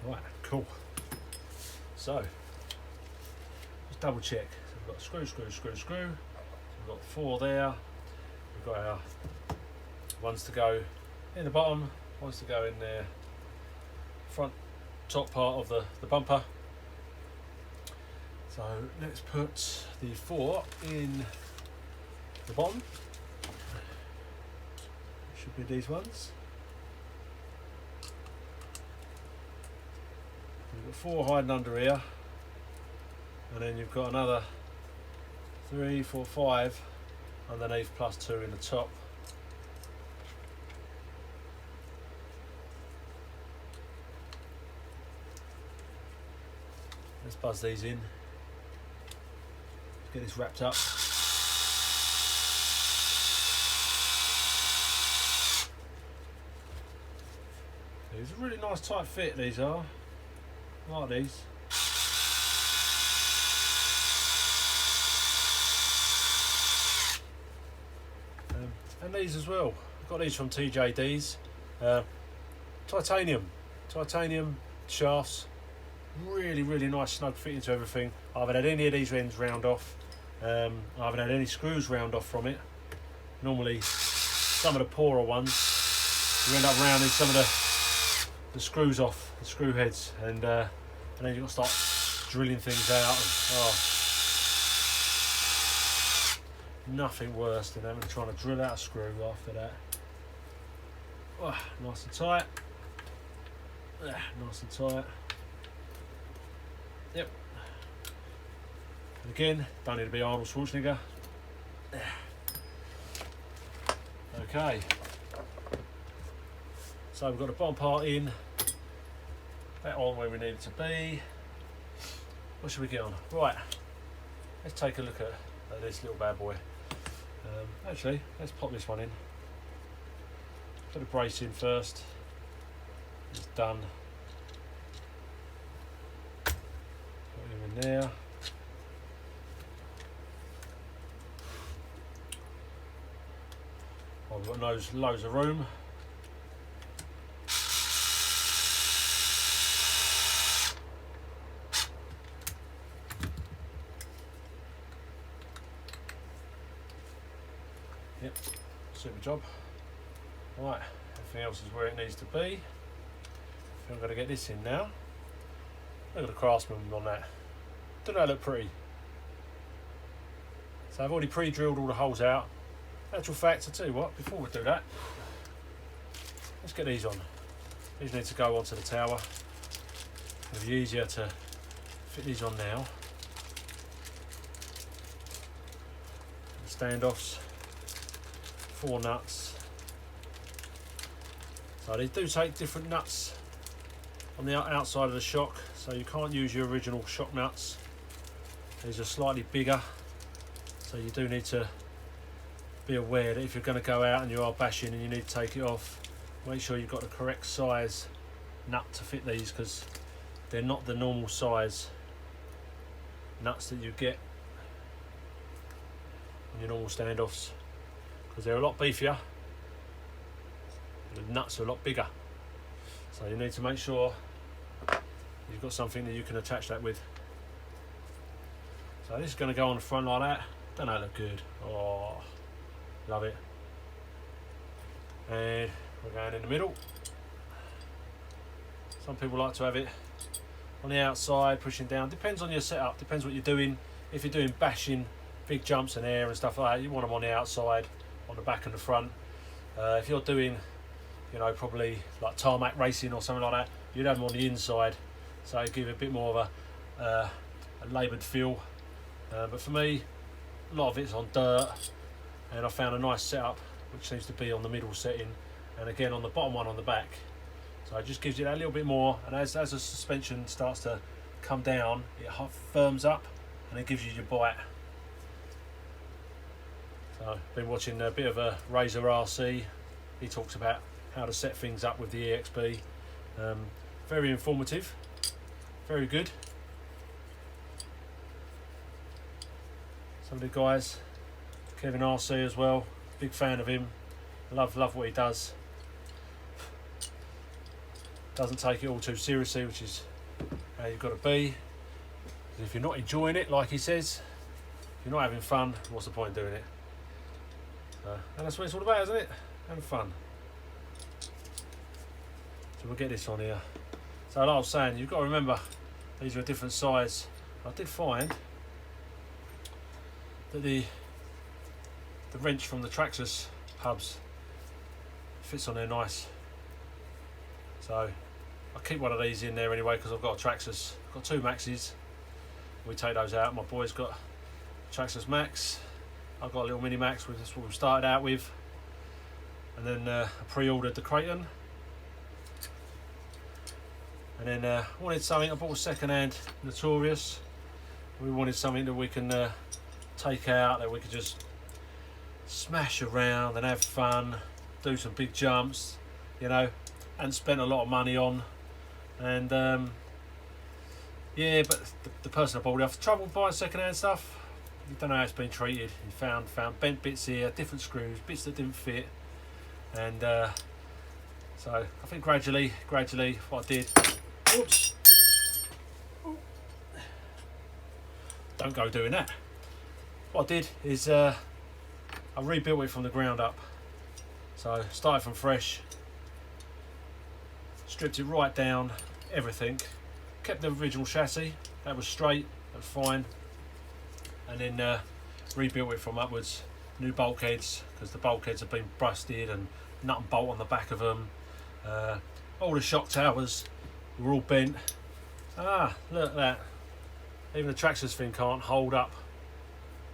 [SPEAKER 1] Right, cool. So, just double check. So we've got screw, screw, screw, screw. So we've got 4 there. We've got our ones to go in the bottom, ones to go in there, front top part of the bumper. So let's put the 4 in the bottom. Should be these ones. You've got 4 hiding under here, and then you've got another 3, 4, 5 underneath, plus 2 in the top. let's buzz these in. Let's get this wrapped up. These are really nice tight fit, these are. I like these. And these as well. I've got these from TJD's. Titanium shafts. Really nice snug fit into everything. I haven't had any of these ends round off. I haven't had any screws round off from it. Normally, some of the poorer ones, you end up rounding some of the screws off, the screw heads, and then you've got to start drilling things out. And, nothing worse than having to try to drill out a screw after that. Oh, nice and tight. Nice and tight. Yep. And again, don't need to be Arnold Schwarzenegger. Okay. So we've got the bottom part in. That on where we need it to be. What should we get on? Right. Let's take a look at this little bad boy. Actually, let's pop this one in. Put the brace in first. It's done. Put him in there. Oh, we've got loads of room. Yep, super job. Right, everything else is where it needs to be. I think I'm going to get this in now. Look at the craftsman on that. Doesn't that look pretty? So I've already pre-drilled all the holes out. Actual fact, I'll tell you what, before we do that, let's get these on. These need to go onto the tower. It'll be easier to fit these on now. Standoffs, 4 nuts. So they do take different nuts on the outside of the shock, so you can't use your original shock nuts. These are slightly bigger, so you do need to be aware that if you're going to go out and you are bashing and you need to take it off, make sure you've got the correct size nut to fit these, because they're not the normal size nuts that you get on your normal standoffs, because they're a lot beefier and the nuts are a lot bigger. So you need to make sure you've got something that you can attach that with. So this is going to go on the front like that. Don't that look good? Oh, love it. And we're going in the middle. Some people like to have it on the outside, pushing down. Depends on your setup, depends what you're doing. If you're doing bashing, big jumps in air and stuff like that, you want them on the outside, on the back and the front. If you're doing, you know, probably like tarmac racing or something like that, you'd have them on the inside, so it give it a bit more of a laboured feel. But for me, a lot of it's on dirt, and I found a nice setup which seems to be on the middle setting, and again on the bottom one on the back. So it just gives you that little bit more, and as the suspension starts to come down, it firms up and it gives you your bite. So I've been watching a bit of a Razor RC. He talks about how to set things up with the EXB. Very informative, very good. Some of the guys, Kevin RC as well, big fan of him. Love what he does. Doesn't take it all too seriously, which is how you've got to be. If you're not enjoying it, like he says, if you're not having fun, what's the point in doing it? And that's what it's all about, isn't it? Having fun. So we'll get this on here. So like I was saying, you've got to remember these are a different size. I did find that the wrench from the Traxxas hubs fits on there nice. So I keep one of these in there anyway, because I've got a Traxxas. I've got 2 Maxes. We take those out. My boy's got a Traxxas Max. I've got a little Mini Max, that's what we started out with. And then I pre-ordered the Kraton. And then wanted something, I bought a second-hand Notorious. We wanted something that we can take out, that we could just smash around and have fun, do some big jumps, you know, and spent a lot of money on. And yeah, but the person I bought it off, trouble buying second-hand stuff. You don't know how it's been treated. You found bent bits here, different screws, bits that didn't fit, and so I think gradually what I did, oops, don't go doing that. What I did is I rebuilt it from the ground up. So started from fresh, stripped it right down, everything, kept the original chassis, that was straight, that was fine, and then rebuilt it from upwards. New bulkheads, because the bulkheads have been busted, and nut and bolt on the back of them. All the shock towers were all bent. Look at that. Even the Traxxas thing can't hold up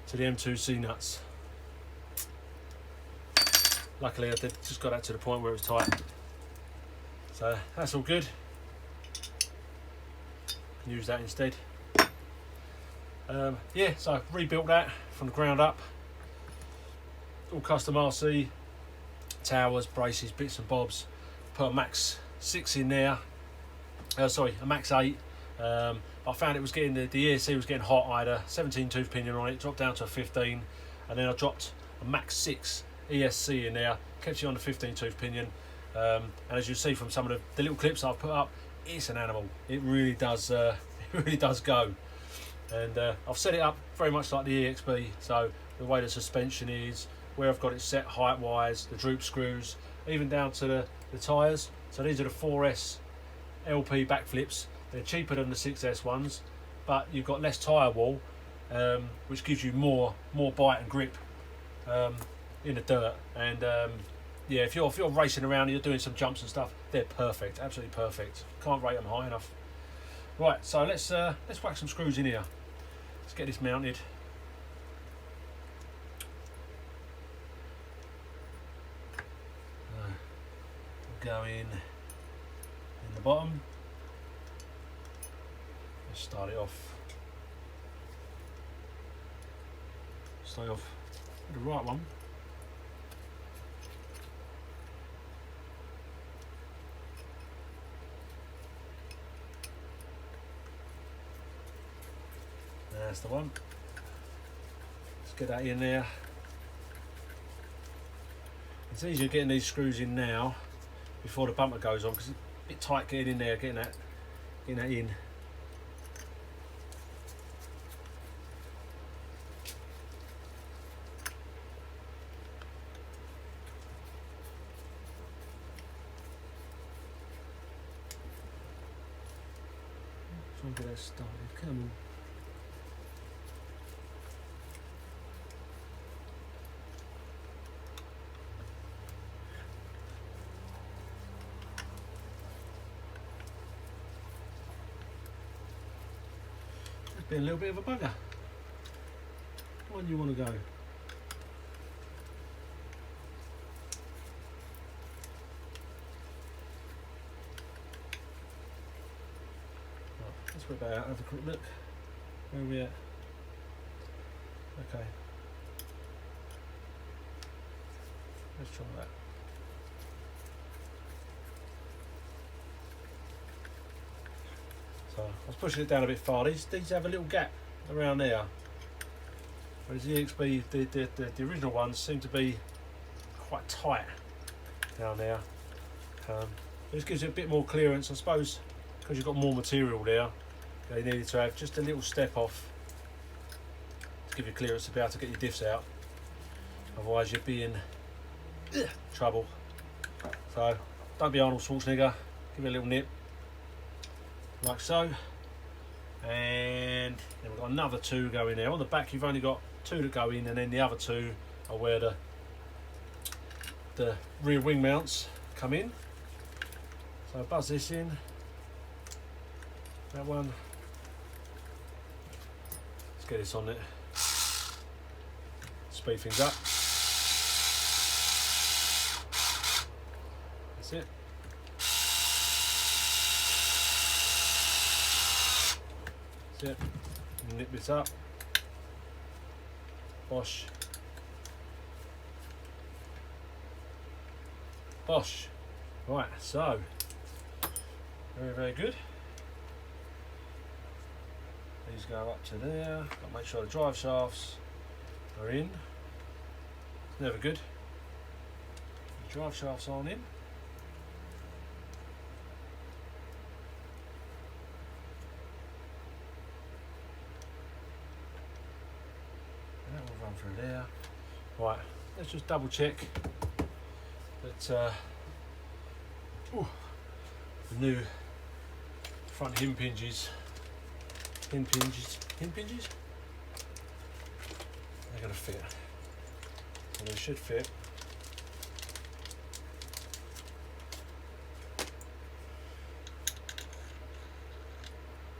[SPEAKER 1] to the M2C nuts. Luckily I just got that to the point where it was tight. So that's all good. Can use that instead. Yeah, so I rebuilt that from the ground up. All custom RC, towers, braces, bits and bobs. Put a Max 6 in there. Sorry, a Max 8. I found it was getting, the ESC was getting hot. I had a 17 tooth pinion on it, dropped down to a 15, and then I dropped a Max 6 ESC in there, kept it on the 15 tooth pinion. And as you see from some of the little clips I've put up, it's an animal. It really does, it really does go. And I've set it up very much like the EXB, so the way the suspension is, where I've got it set height wise, the droop screws, even down to the tyres. So these are the 4S LP backflips. They're cheaper than the 6S ones, but you've got less tyre wall, which gives you more bite and grip in the dirt. And yeah, if you're racing around and you're doing some jumps and stuff, they're perfect, absolutely perfect. Can't rate them high enough. Right, so let's whack some screws in here. Let's get this mounted. Go in the bottom. Let's start it off. Start off with the right one. That's the one. Let's get that in there. It's easier getting these screws in now before the bumper goes on, because it's a bit tight getting in there, getting that in. Try and get that started. Come on. Been a little bit of a bugger. Where do you want to go? Let's whip that out, have a quick look. Where are we at? Okay. Let's try that. So I was pushing it down a bit far. These have a little gap around there. Whereas the EXB, the original ones seem to be quite tight down there. This gives it a bit more clearance, I suppose, because you've got more material there. They needed to have just a little step off to give you clearance to be able to get your diffs out. Otherwise you'd be in trouble. So don't be Arnold Schwarzenegger, give it a little nip, like so. And then we've got another two going there. On the back you've only got two that go in, and then the other two are where the rear wing mounts come in. So buzz this in, that one. Let's get this on it. Speed things up. That's it. That's it. Nip this up. Bosh. Bosh. Right, so very, very good. These go up to there. Got to make sure the drive shafts are in. It's never good. The drive shafts aren't in. And that will run through there. Right, let's just double check that the new front hinges, they're going to fit. So they should fit.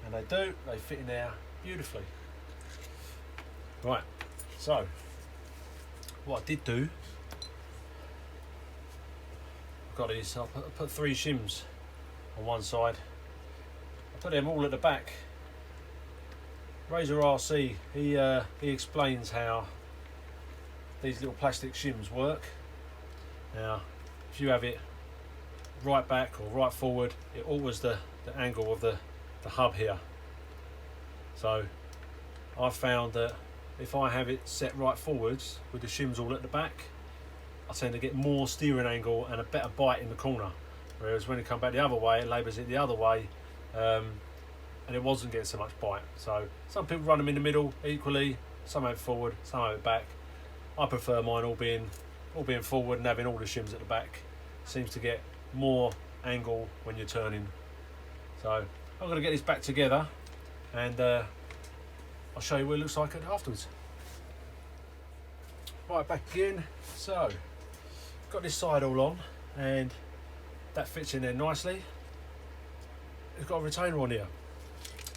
[SPEAKER 1] And they do, they fit in there beautifully. Right, so what I did do, I've got these, I put 3 shims on one side. I put them all at the back. Razor RC, he explains how these little plastic shims work. Now, if you have it right back or right forward, it alters the angle of the hub here. So I've found that if I have it set right forwards with the shims all at the back, I tend to get more steering angle and a better bite in the corner. Whereas when it comes back the other way, it labours it the other way, and it wasn't getting so much bite. So some people run them in the middle equally, some have it forward, some have it back. I prefer mine all being forward and having all the shims at the back. Seems to get more angle when you're turning. So I'm going to get this back together, and I'll show you what it looks like afterwards. Right, back again. So got this side all on, and that fits in there nicely. It's got a retainer on here,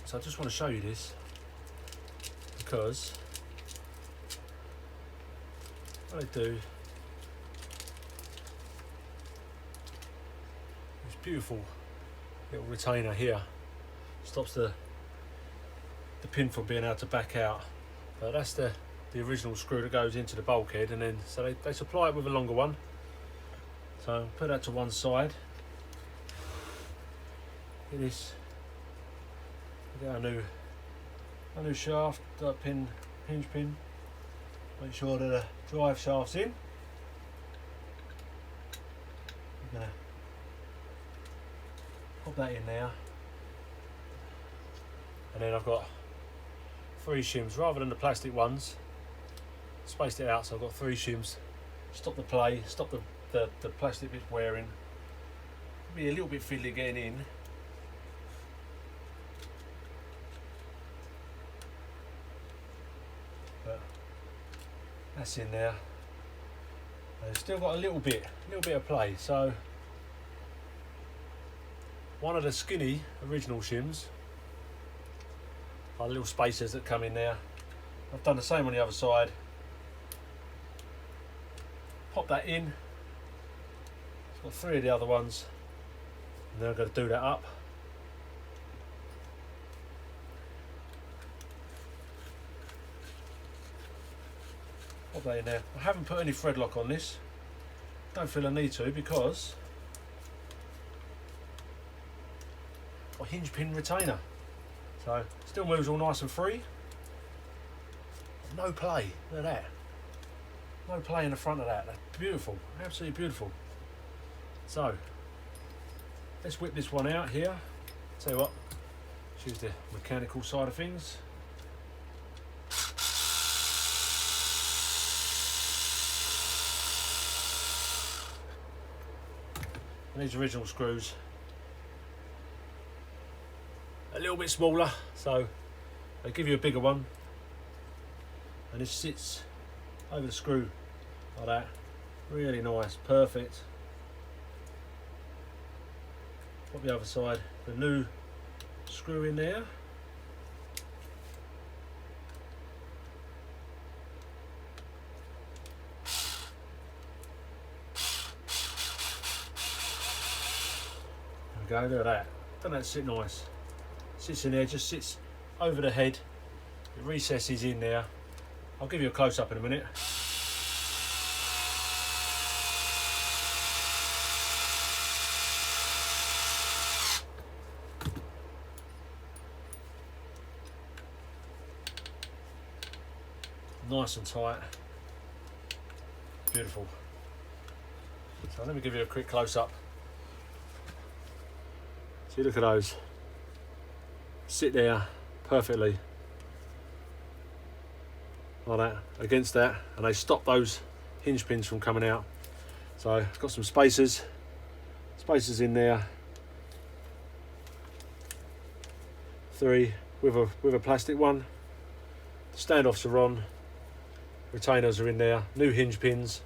[SPEAKER 1] so I just want to show you this because what I do, this beautiful little retainer here stops the pin from being able to back out. But that's the original screw that goes into the bulkhead, and then so they supply it with a longer one. So put that to one side. Get this. Get our new shaft, hinge pin. Make sure that the drive shaft's in. I'm gonna pop that in there, and then I've got 3 shims rather than the plastic ones. Spaced it out, so I've got 3 shims. Stop the play, stop the plastic bits wearing. Be a little bit fiddly getting in. But that's in there. And it's still got a little bit of play. So one of the skinny original shims are little spacers that come in there. I've done the same on the other side. Pop that in. It's got 3 of the other ones, and then I'm going to do that up. Pop that in there. I haven't put any thread lock on this. Don't feel I need to because I've got a hinge pin retainer. So still moves all nice and free. No play, look at that. No play in the front of that. That's beautiful, absolutely beautiful. So let's whip this one out here. Tell you what, choose the mechanical side of things. And these original screws, a little bit smaller, so they give you a bigger one, and this sits over the screw like that. Really nice, perfect. Put the other side, the new screw in there. There we go, look at that. Doesn't that sit nice? Sits in there, just sits over the head. It recesses in there. I'll give you a close-up in a minute. Nice and tight. Beautiful. So let me give you a quick close-up. See, look at those. Sit there perfectly. Like that, against that, and they stop those hinge pins from coming out. So it's got some spacers in there. 3 with a plastic one. Standoffs are on. Retainers are in there. New hinge pins.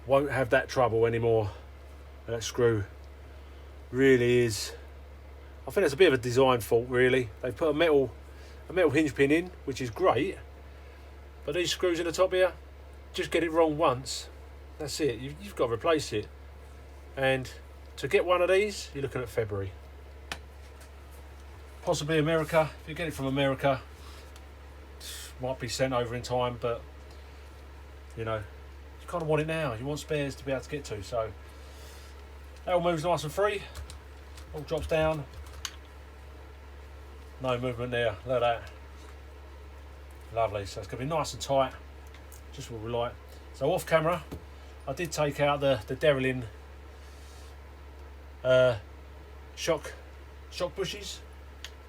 [SPEAKER 1] Won't have that trouble anymore. That screw really is. I think it's a bit of a design fault, really. They've put a metal hinge pin in, which is great, but these screws in the top here, just get it wrong once, that's it. You've got to replace it, and to get one of these, you're looking at February, possibly America. If you get it from America, might be sent over in time, but you know, you kind of want it now. You want spares to be able to get to. So that all moves nice and free, all drops down. No movement there, look at that. Lovely, so it's going to be nice and tight, just what we like. So off camera, I did take out the Derrylin shock bushes.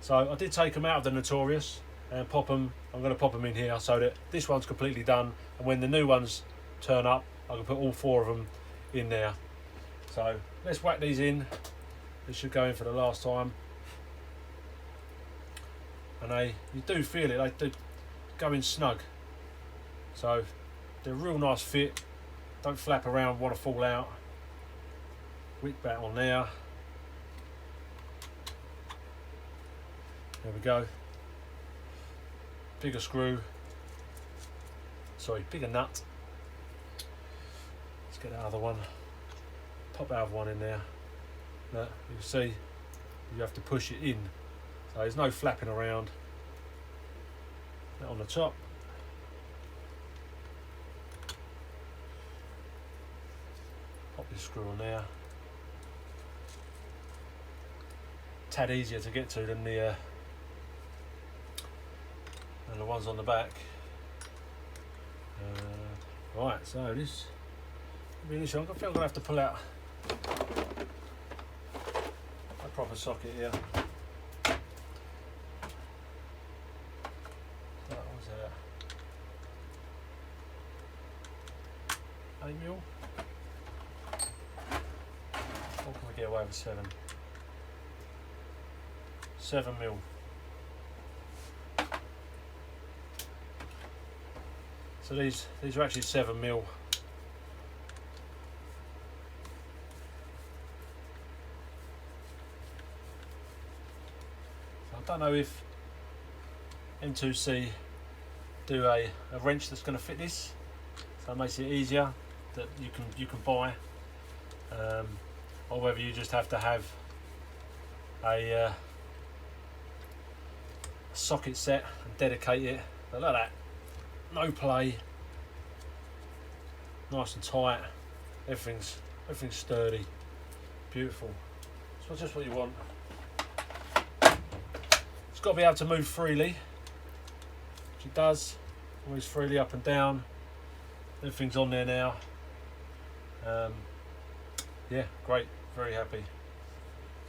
[SPEAKER 1] So I did take them out of the Notorious and pop them. I'm going to pop them in here so that this one's completely done, and when the new ones turn up, I can put all 4 of them in there. So let's whack these in. This should go in for the last time. And you do feel it, they do go in snug. So they're a real nice fit, don't flap around, want to fall out. Wick back on there. There we go. Bigger screw, sorry, bigger nut. Let's get that other one, pop that other one in there. Now, you can see you have to push it in. So there's no flapping around. That on the top. Pop this screw on there. Tad easier to get to than the ones on the back. Right, so this really strong. I think I'm gonna have to pull out a proper socket here. What was that? 8mm. Or can we get away with 7? 7mm. So these are actually 7mm. I don't know if M2C do a wrench that's going to fit this, so it makes it easier that you can buy, or whether you just have to have a socket set and dedicate it. But look at that, no play, nice and tight, everything's sturdy, beautiful. So just what you want. It's got to be able to move freely, which it does. Moves freely up and down. Everything's on there now. Yeah, great, very happy.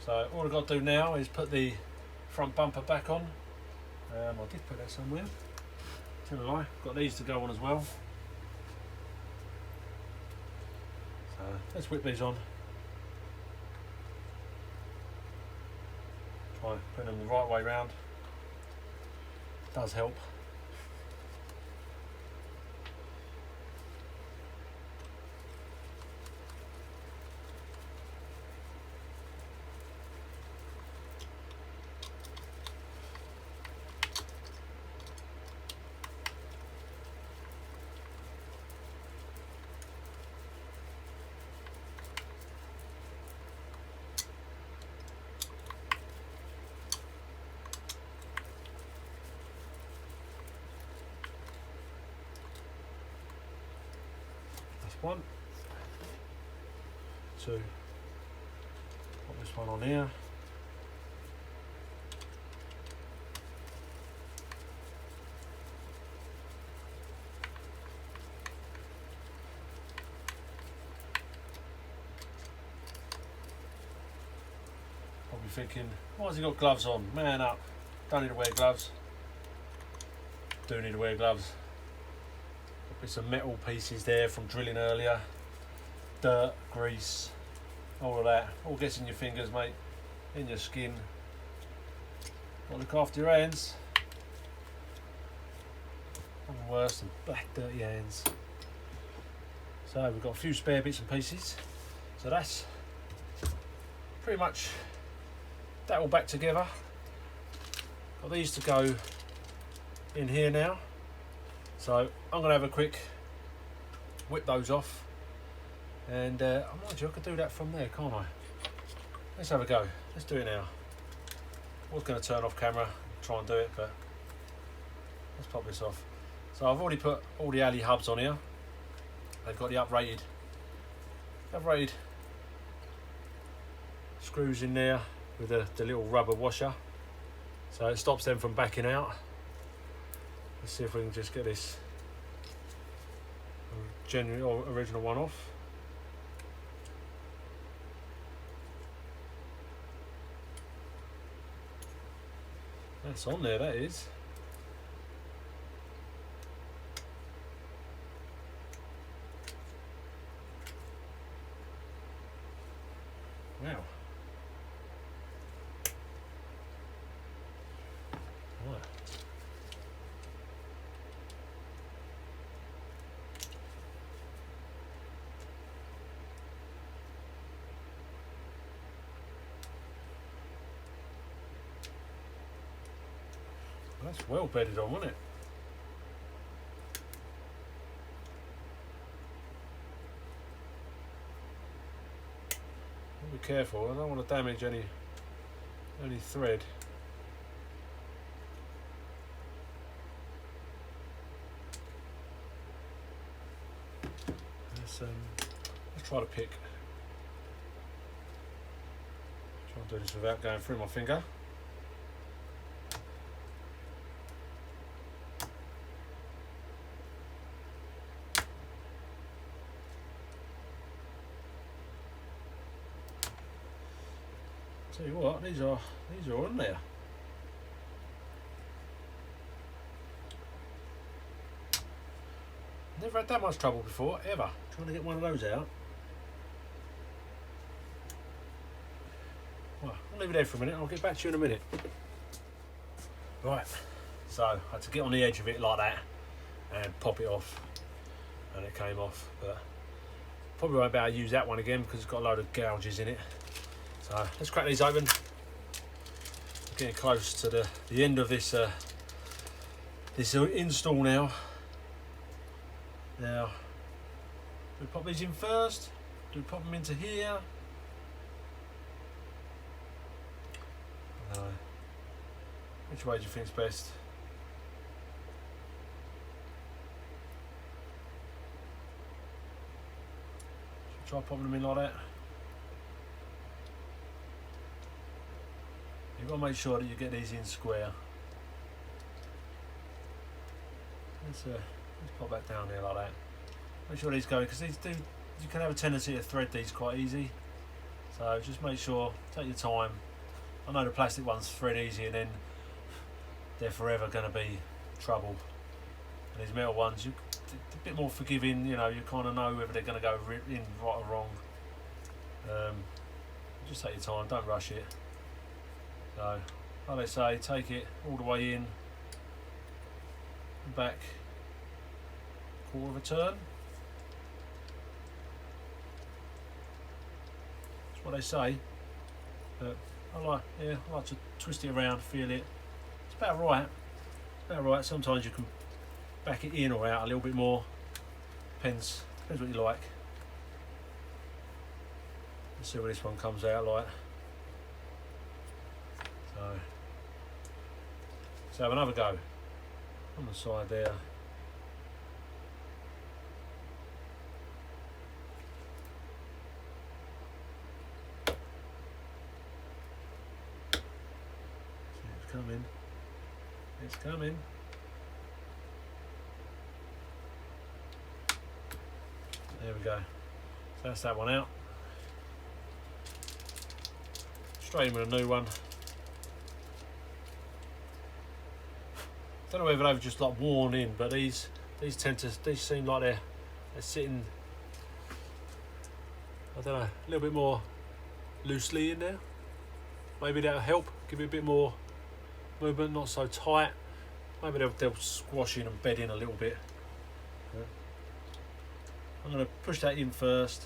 [SPEAKER 1] So all I've got to do now is put the front bumper back on. I did put that somewhere. Tell a lie, got these to go on as well. So let's whip these on. Try putting them the right way round. Does help. one. Two. Put this one on here. Probably thinking, why has he got gloves on? Man up. Don't need to wear gloves. Do need to wear gloves. Got some metal pieces there from drilling earlier. Dirt, grease, all of that. All gets in your fingers, mate. In your skin. Got to look after your hands. Nothing worse than black, dirty hands. So we've got a few spare bits and pieces. So that's pretty much that all back together. Got these to go in here now. So I'm going to have a quick whip those off. And mind you, I could do that from there, can't I? Let's have a go. Let's do it now. I was going to turn off camera and try and do it, but let's pop this off. So I've already put all the alley hubs on here. They've got the uprated screws in there with the little rubber washer, so it stops them from backing out. Let's see if we can just get this genuine or original one off. That's on there, that is. Wow. Right. That's well bedded on, wasn't it? Be careful, I don't want to damage any thread. Let's try to pick. Try and do this without going through my finger. Tell you what, these are on there. Never had that much trouble before, ever, trying to get one of those out. Well, I'll leave it there for a minute, I'll get back to you in a minute. Right, so I had to get on the edge of it like that and pop it off, and it came off, but probably won't be able to use that one again because it's got a load of gouges in it. So let's crack these open. We're getting close to the end of this this install now. Now, do we pop these in first? Do we pop them into here? No. Which way do you think is best? Should we try popping them in like that? You've got to make sure that you get these in square. Let's pop that down there like that. Make sure these go, because these do, you can have a tendency to thread these quite easy. So just make sure, take your time. I know the plastic ones thread easy and then they're forever going to be trouble. And these metal ones, you're a bit more forgiving, you know, you kind of know whether they're going to go in right or wrong. Just take your time, don't rush it. So, like they say, take it all the way in and back, quarter of a turn. That's what they say. But I like to twist it around, feel it. It's about right. It's about right. Sometimes you can back it in or out a little bit more. Depends what you like. Let's see what this one comes out like. So have another go on the side there. coming. It's coming. There we go. So that's that one out. Straight in with a new one. Don't know whether they've just like worn in, but these seem like they're sitting, I don't know, a little bit more loosely in there. Maybe that'll help, give it a bit more movement, not so tight. Maybe they'll squash in and bed in a little bit. I'm going to push that in first.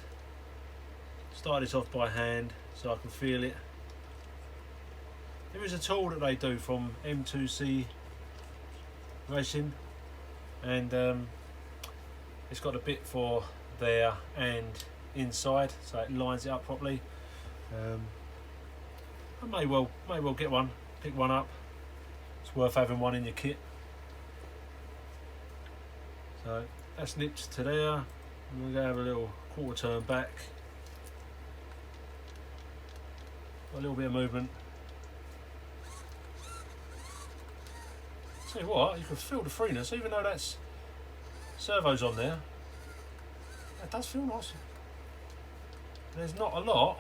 [SPEAKER 1] Start this off by hand so I can feel it. There is a tool that they do from M2C Racing, and it's got a bit for there and inside, so it lines it up properly. I may well get one, pick one up. It's worth having one in your kit. So that's nipped to there. I'm going to have a little quarter turn back. Got a little bit of movement. Tell you what, you can feel the freeness, even though that's servos on there. It does feel nice. There's not a lot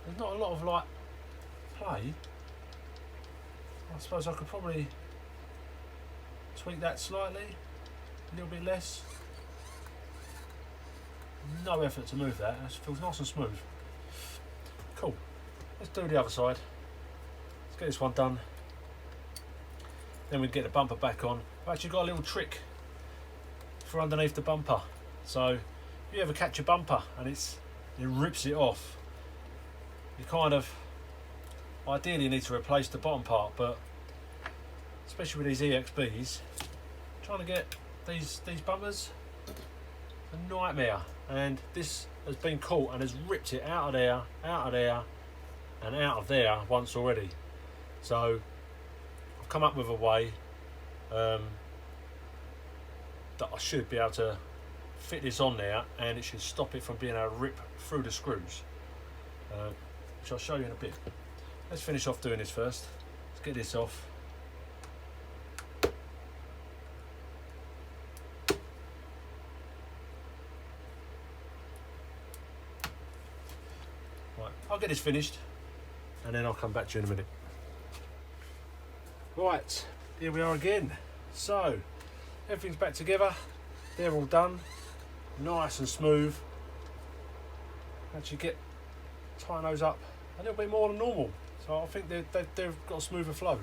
[SPEAKER 1] of like play. I suppose I could probably tweak that slightly, a little bit less. No effort to move that. It feels nice and smooth. Cool. Let's do the other side. Let's get this one done. Then we get the bumper back on. I've actually got a little trick for underneath the bumper. So if you ever catch a bumper and it rips it off, you kind of ideally need to replace the bottom part, but especially with these EXBs, trying to get these bumpers, a nightmare. And this has been caught and has ripped it out of there, and out of there once already. So I've come up with a way that I should be able to fit this on there, and it should stop it from being able to rip through the screws, which I'll show you in a bit. Let's finish off doing this first. Let's get this off. Right, I'll get this finished and then I'll come back to you in a minute. Right, here we are again. So everything's back together. They're all done, nice and smooth. Actually tighten those up a little bit more than normal. So I think they've got a smoother flow.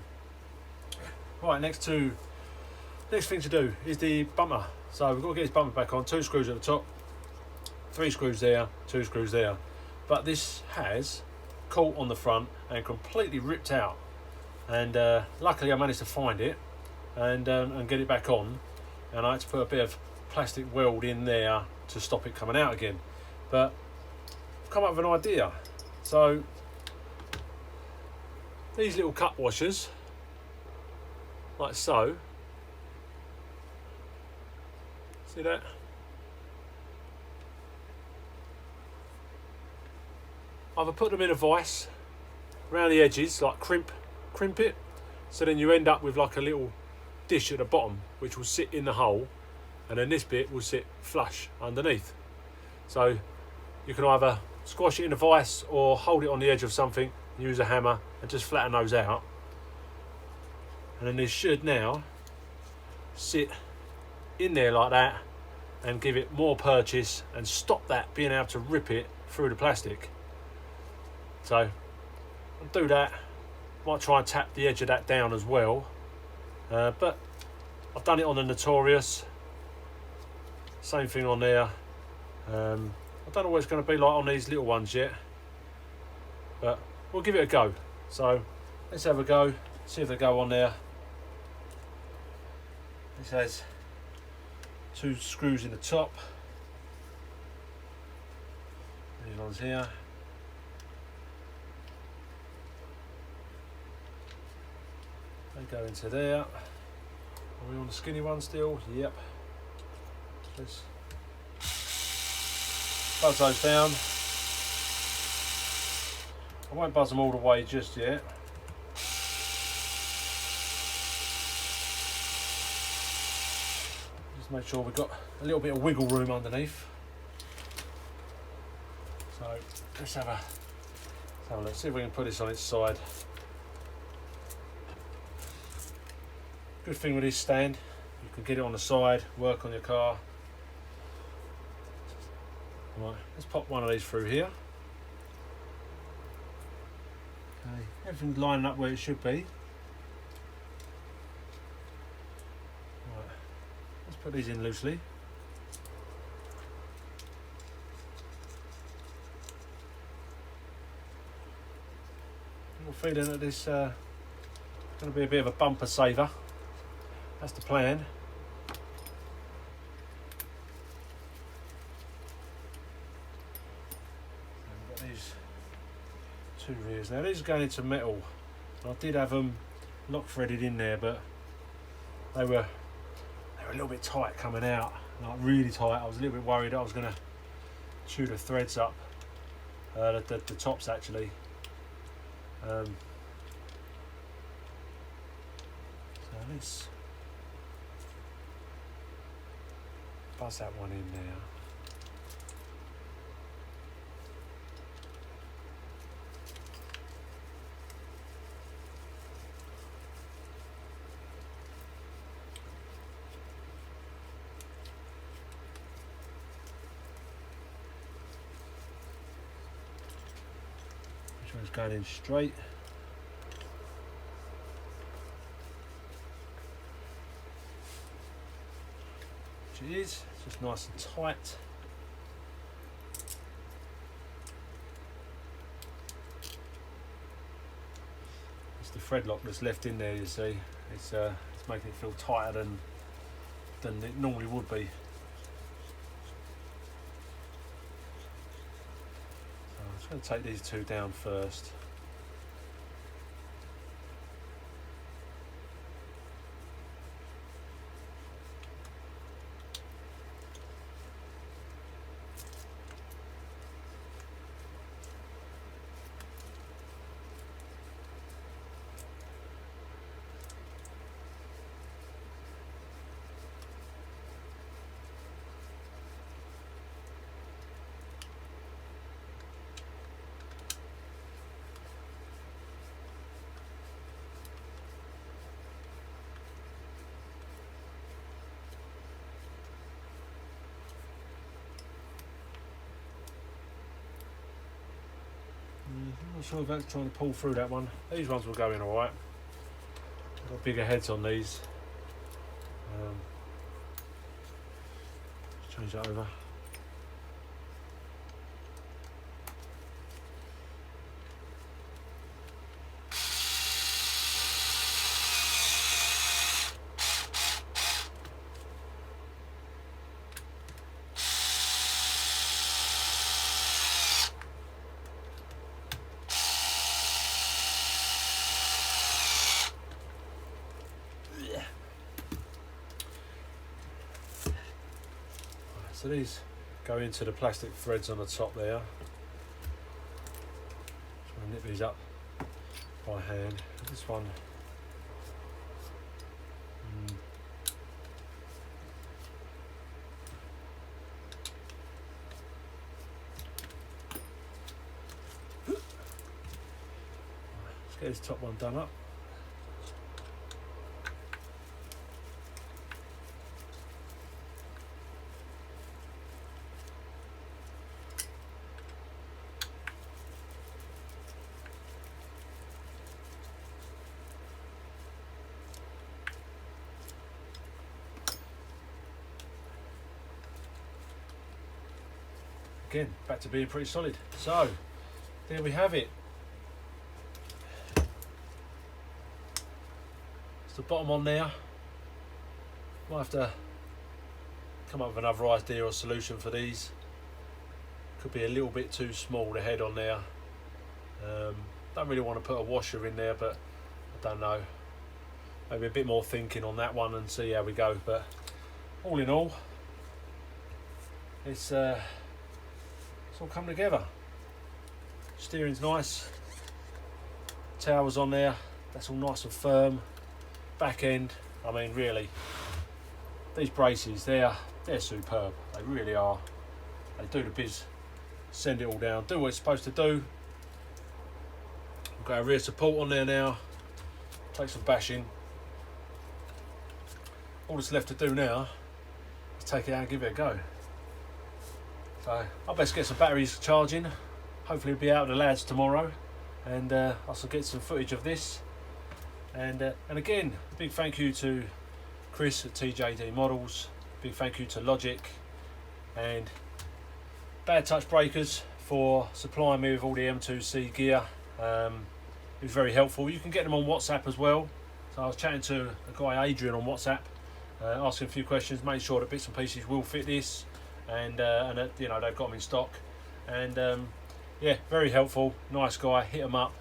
[SPEAKER 1] Right, next thing to do is the bumper. So we've got to get this bumper back on. 2 screws at the top, 3 screws there, 2 screws there. But this has caught on the front and completely ripped out. And luckily I managed to find it and get it back on. And I had to put a bit of plastic weld in there to stop it coming out again. But I've come up with an idea. So these little cut washers, like so, see that? I've put them in a vise around the edges, like crimp it, so then you end up with like a little dish at the bottom which will sit in the hole, and then this bit will sit flush underneath. So you can either squash it in a vise or hold it on the edge of something, use a hammer and just flatten those out, and then this should now sit in there like that and give it more purchase and stop that being able to rip it through the plastic. So I'll do that. Might try and tap the edge of that down as well, but I've done it on the Notorious, same thing on there. I don't know what it's going to be like on these little ones yet, but we'll give it a go. So let's have a go, see if they go on there. This has 2 screws in the top, these ones here. They go into there. Are we on the skinny one still? Yep. Let's buzz those down. I won't buzz them all the way just yet. Just make sure we've got a little bit of wiggle room underneath. So let's have a look, see if we can put this on its side. Good thing with this stand, you can get it on the side, work on your car. Right, let's pop one of these through here. Okay, everything's lining up where it should be. Right, let's put these in loosely. I'm feeling that this is going to be a bit of a bumper saver. That's the plan. So we've got these two rears. Now these are going into metal. I did have them lock threaded in there, but they were a little bit tight coming out, like really tight. I was a little bit worried I was going to chew the threads up, the tops actually. So let's buzz that one in there. Which one's going in straight? It is, it's just nice and tight. It's the thread lock that's left in there, you see. It's making it feel tighter than it normally would be. So I'm just going to take these two down first. I'm not sure if that's trying to pull through that one. These ones will go in alright. Got bigger heads on these. Let's change that over. So these go into the plastic threads on the top there. Just want to nip these up by hand. This one, let's get this top one done up. Again, back to being pretty solid. So, there we have it. It's the bottom on there. Might have to come up with another idea or solution for these. Could be a little bit too small, the head on there. Don't really want to put a washer in there, but I don't know. Maybe a bit more thinking on that one and see how we go. But all in all, it's all come together. Steering's nice. Towers on there. That's all nice and firm. Back end, I mean, really, these braces, they're superb. They really are. They do the biz. Send it all down. Do what it's supposed to do. We've got our rear support on there now. Take some bashing. All that's left to do now is take it out and give it a go. So I'll best get some batteries charging. Hopefully it'll be out with the lads tomorrow, and I shall get some footage of this. And again, big thank you to Chris at TJD Models. Big thank you to Logic and Bad Touch Breakers for supplying me with all the M2C gear. It was very helpful. You can get them on WhatsApp as well. So I was chatting to a guy, Adrian, on WhatsApp, asking a few questions, making sure that bits and pieces will fit this, and that, you know, they've got them in stock. And yeah, very helpful, nice guy. Hit them up.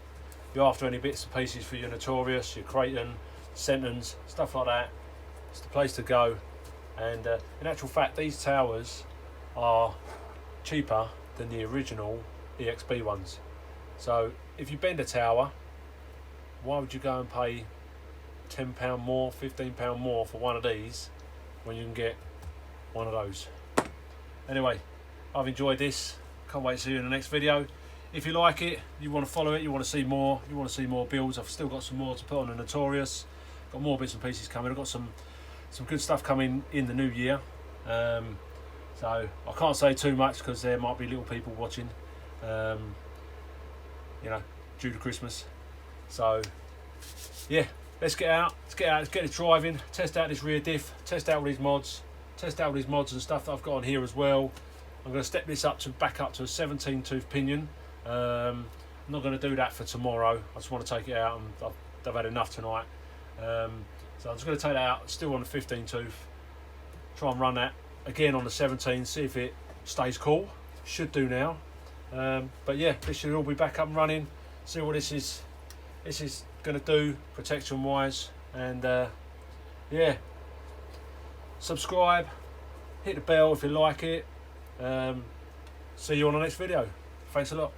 [SPEAKER 1] If you're after any bits and pieces for your Notorious, your Kraton, Sentons, stuff like that, it's the place to go. And in actual fact, these towers are cheaper than the original EXB ones. So if you bend a tower, why would you go and pay £10 more, £15 more for one of these when you can get one of those? Anyway, I've enjoyed this. Can't wait to see you in the next video. If you like it, you want to follow it, you want to see more, you want to see more builds, I've still got some more to put on the Notorious. Got more bits and pieces coming. I've got some good stuff coming in the new year. So I can't say too much because there might be little people watching, you know, due to Christmas. So yeah, let's get out, let's get it driving, test out this rear diff, test out all these mods, and stuff that I've got on here as well. I'm going to step this back up to a 17 tooth pinion. I'm not going to do that for tomorrow. I just want to take it out, and I've had enough tonight. So I'm just going to take that out, still on the 15 tooth, try and run that again on the 17, see if it stays cool. Should do now. But yeah, this should all be back up and running. See what this is going to do protection wise. And yeah, subscribe, hit the bell if you like it. See you on the next video. Thanks a lot.